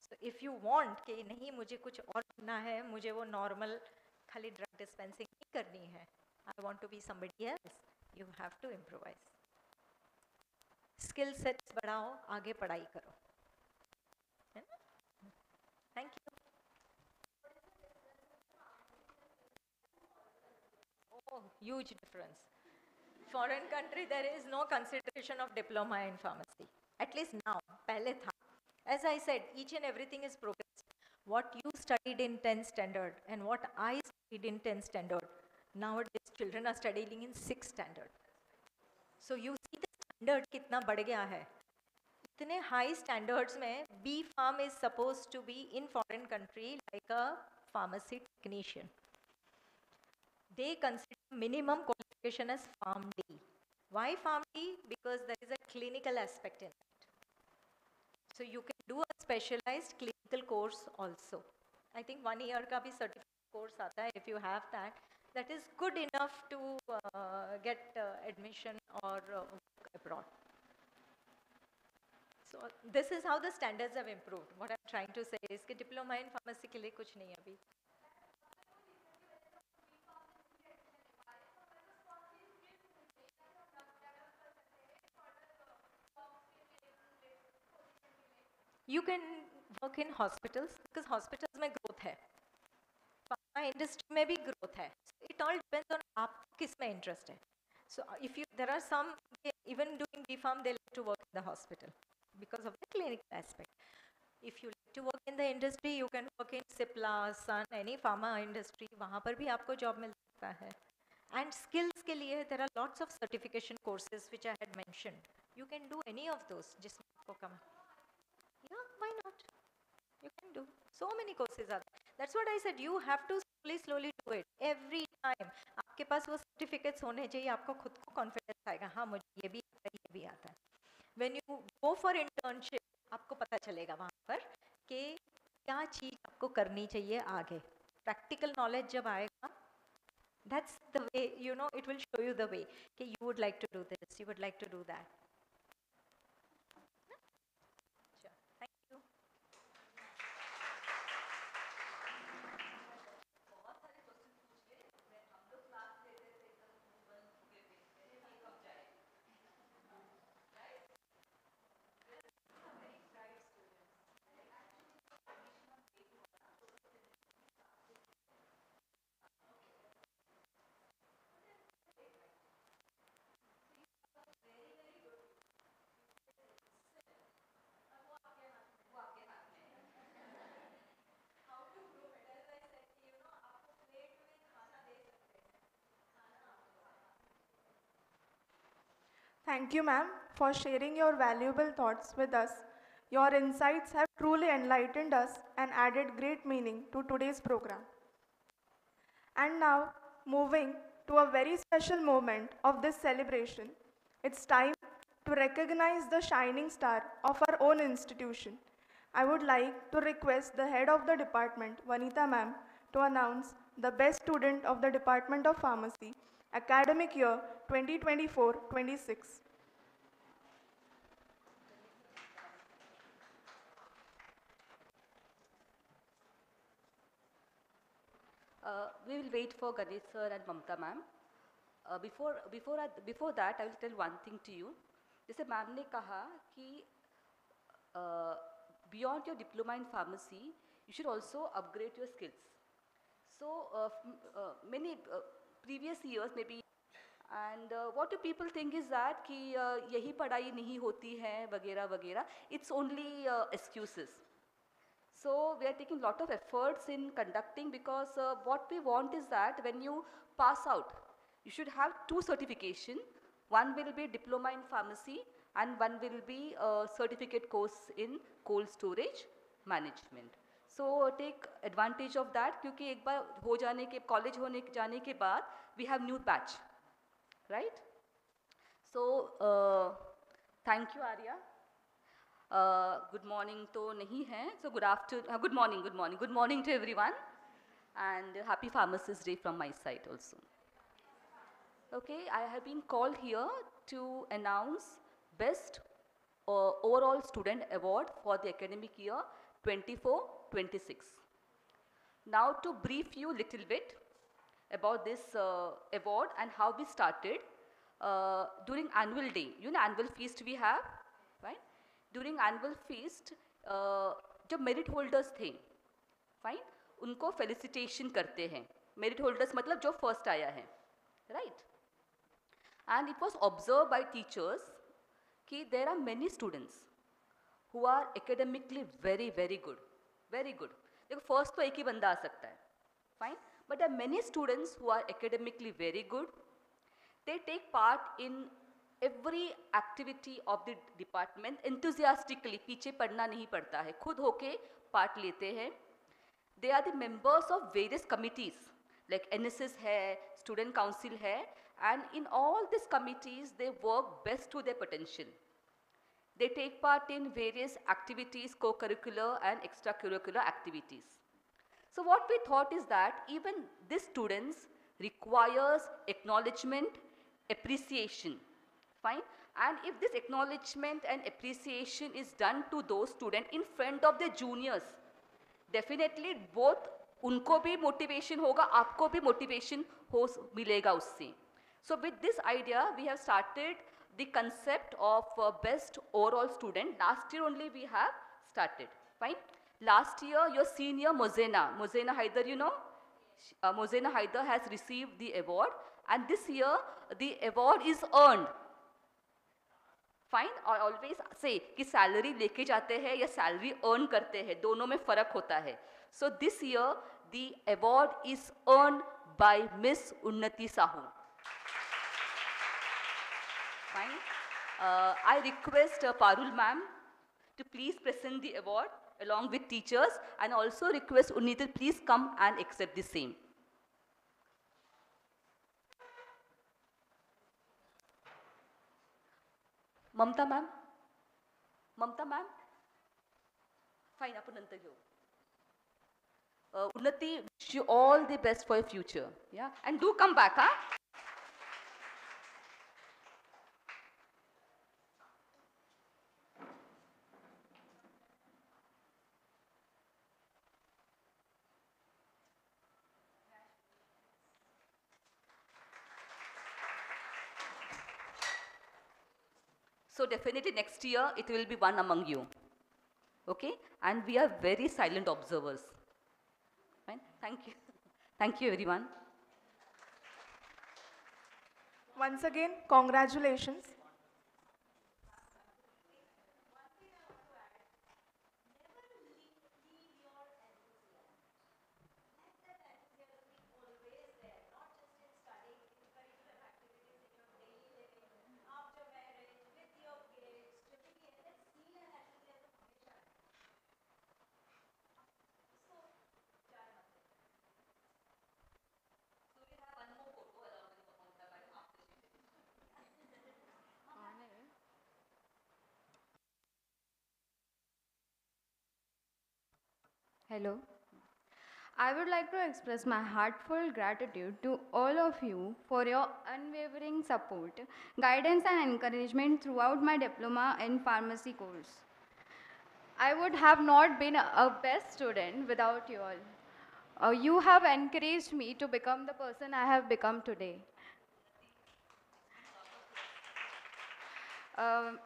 So if you want कि नहीं मुझे कुछ और करना है, मुझे वो normal खाली drug dispensing नहीं करनी है, I want to be somebody else, you have to improvise. Skill sets बढ़ाओ, आगे पढ़ाई करो, है ना? Thank you. Oh, huge difference. Foreign country, there is no consideration of diploma in pharmacy. At least now, पहले था. As I said, each and everything is progressed. What you studied in 10th standard and what I studied in 10th standard, nowadays children are studying in 6th standard. So you see the standard कितना बढ़ गया है. इतने high standards में B.Pharm is supposed to be in foreign country like a pharmacy technician. They consider minimum qualification as Pharm D. Why Pharm D? Because there is a clinical aspect in it. So you can do a specialized clinical course also. I think 1 year का भी certificate course आता है. If you have that, that is good enough to get admission or work abroad. So this is how the standards have improved. What I'm trying to say is कि diploma in pharmacy के लिए कुछ नहीं है अभी. You can work in hospitals because hospitals में growth है. Pharma industry में भी growth है. So it all depends on आपको किस में interest है. So if you, there are some even doing B.Pharm they like to work in the hospital because of the clinical aspect. If you like to work in the industry, you can work in Cipla, Sun, any pharma industry. वहाँ पर भी आपको job मिल सकता है. And skills के लिए there are lots of certification courses which I had mentioned. You can do any of those जिसमें आपको कम. Yeah, why not? You can do. So many courses are there. That's what I said. You have to slowly do it. Every time. आपके पास वो certificates होने चाहिए. आपको खुद को confidence दिखाएगा, हाँ मुझे ये भी आता है, ये भी आता है. When you go for internship, आपको पता चलेगा वहाँ पर कि क्या चीज़ आपको करनी चाहिए आगे. Practical knowledge जब आएगा, that's the way, you know, it will show you the way कि you would like to do this, you would like to do that. Sure. Thank you. Thank you, ma'am, for sharing your valuable thoughts with us. Your insights have truly enlightened us and added great meaning to today's program. And now, moving to a very special moment of this celebration, it's time to recognize the shining star of our own institution. I would like to request the head of the department, Vanita ma'am, to announce the best student of the Department of Pharmacy, academic year 2024-26. We will wait for Ganesh sir and Mamta ma'am. Before that, I will tell one thing to you. जैसे ma'am ने कहा कि beyond your diploma in pharmacy, you should also upgrade your skills. So many previous years maybe, and what do people think is that कि यही पढ़ाई नहीं होती है वगैरह वगैरह. It's only excuses. So we are taking a lot of efforts in conducting because what we want is that when you pass out, you should have 2 certification. One will be diploma in pharmacy and one will be a certificate course in cold storage management. So take advantage of that क्योंकि एक बार हो जाने के college होने जाने के बाद we have new batch, right? So thank you Arya. Good morning तो नहीं है, so good afternoon, good morning to everyone, and happy Pharmacist Day from my side also. Okay, I have been called here to announce Best Overall Student Award for the academic year 24-26. Now to brief you little bit about this award and how we started during annual day, you know annual feast we have, right? During annual feast, जो merit holders थे, fine, उनको felicitation करते हैं. Merit holders मतलब जो first आया है, right? And it was observed by teachers कि there are many students who are academically very good, very good. देखो first तो एक ही बंदा आ सकता है, fine, but there are many students who are academically very good. They take part in every activity of the department enthusiastically. पीछे पढ़ना नहीं पड़ता है, खुद होके part लेते हैं. They are the members of various committees like NSS है, student council है, and in all these committees they work best to their potential. They take part in various activities, co-curricular and extracurricular activities. So what we thought is that even these students requires acknowledgement, appreciation. Fine, and if this acknowledgement and appreciation is done to those students in front of their juniors, definitely both उनको भी motivation होगा, आपको भी motivation हो मिलेगा उससे. So with this idea, we have started the concept of best overall student. Last year only we have started. Fine. Last year, your senior Mozena Haider, you know, Mozena Haider has received the award, and this year the award is earned. Fine, और always say कि salary लेके जाते हैं या salary earn करते हैं, दोनों में फ़र्क होता है. So this year the award is earned by miss Unnati Sahu. Fine, I request Parul ma'am to please present the award along with teachers, and also request Unniti please come and accept the same. Mamta ma'am? Mamta ma'am? Fine, आपण नंतर घेऊ. Unnati, wish you all the best for your future. Yeah, and do come back, huh? So definitely next year it will be one among you. Okay? And we are very silent observers. Fine? Thank you. Thank you everyone. Once again, congratulations. Hello. I would like to express my heartfelt gratitude to all of you for your unwavering support, guidance, and encouragement throughout my diploma in pharmacy course. I would have not been a best student without you all. You have encouraged me to become the person I have become today.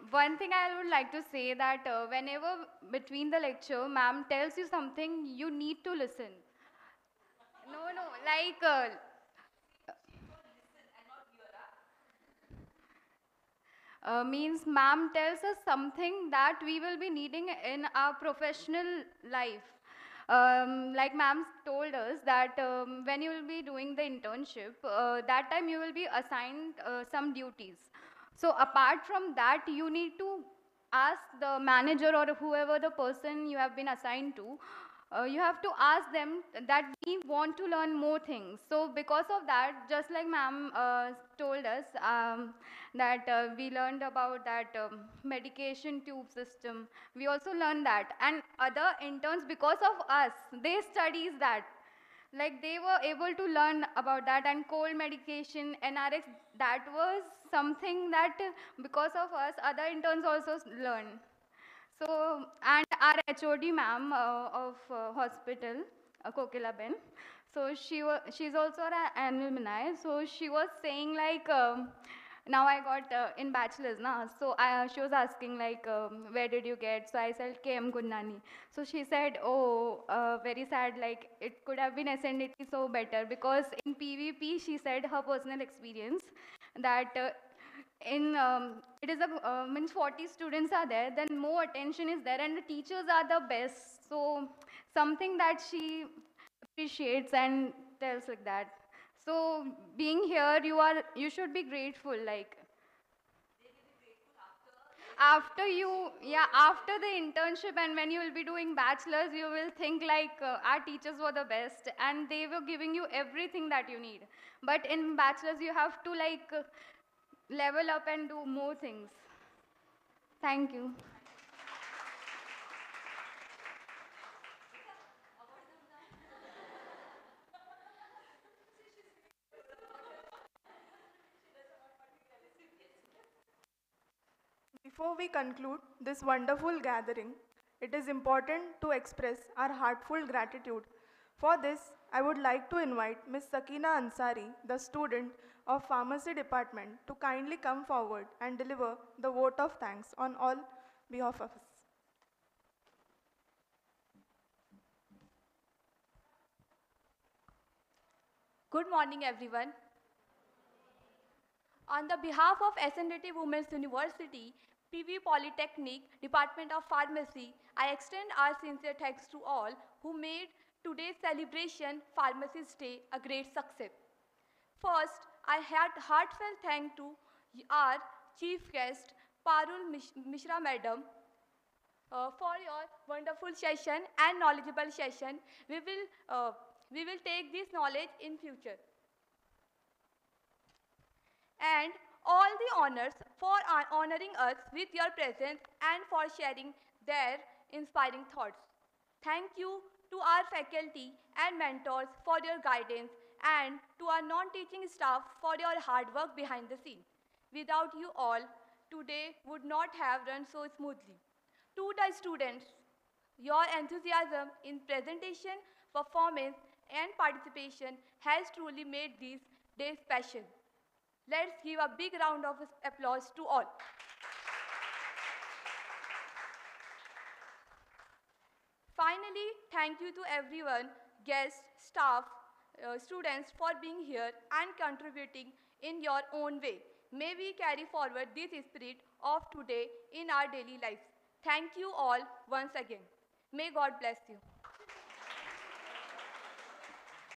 One thing I would like to say that whenever between the lecture, ma'am tells you something, you need to listen. No, no, like means ma'am tells us something that we will be needing in our professional life. Like ma'am told us that when you will be doing the internship, that time you will be assigned some duties. So apart from that, you need to ask the manager or whoever the person you have been assigned to, you have to ask them that we want to learn more things. So because of that, just like ma'am told us that we learned about that medication tube system, we also learned that. And other interns, because of us, they studies that. Like they were able to learn about that, and cold medication, NRX, that was something that because of us, other interns also learned. So, and our HOD ma'am of hospital, Kokila Ben, so she's also an alumni. So she was saying like, now I got in bachelor's now. So she was asking like, where did you get? So I said KM Gunnani. So she said, oh, very sad. Like it could have been SNDT so better, because in PVP she said her personal experience that in it is a means 40 students are there, then more attention is there, and the teachers are the best. So something that she appreciates and tells like that. So being here, you should be grateful. Like after you, yeah, after the internship and when you will be doing bachelor's, you will think like our teachers were the best and they were giving you everything that you need. But in bachelor's, you have to like level up and do more things. Thank you. Before we conclude this wonderful gathering, it is important to express our heartfelt gratitude. For this, I would like to invite Ms. Sakina Ansari, the student of Pharmacy Department, to kindly come forward and deliver the vote of thanks on all behalf of us. Good morning, everyone. On the behalf of SNDT Women's University, PV Polytechnic, Department of Pharmacy, I extend our sincere thanks to all who made today's celebration Pharmacist Day a great success. First, I had heartfelt thanks to our chief guest, Parul Mishra Madam, for your wonderful session and knowledgeable session. We will take this knowledge in future. And all the honors for honoring us with your presence and for sharing their inspiring thoughts. Thank you to our faculty and mentors for your guidance and to our non-teaching staff for your hard work behind the scene. Without you all, today would not have run so smoothly. To the students, your enthusiasm in presentation, performance, and participation has truly made this day special. Let's give a big round of applause to all. Finally, thank you to everyone, guests, staff, students for being here and contributing in your own way. May we carry forward this spirit of today in our daily lives. Thank you all once again. May God bless you.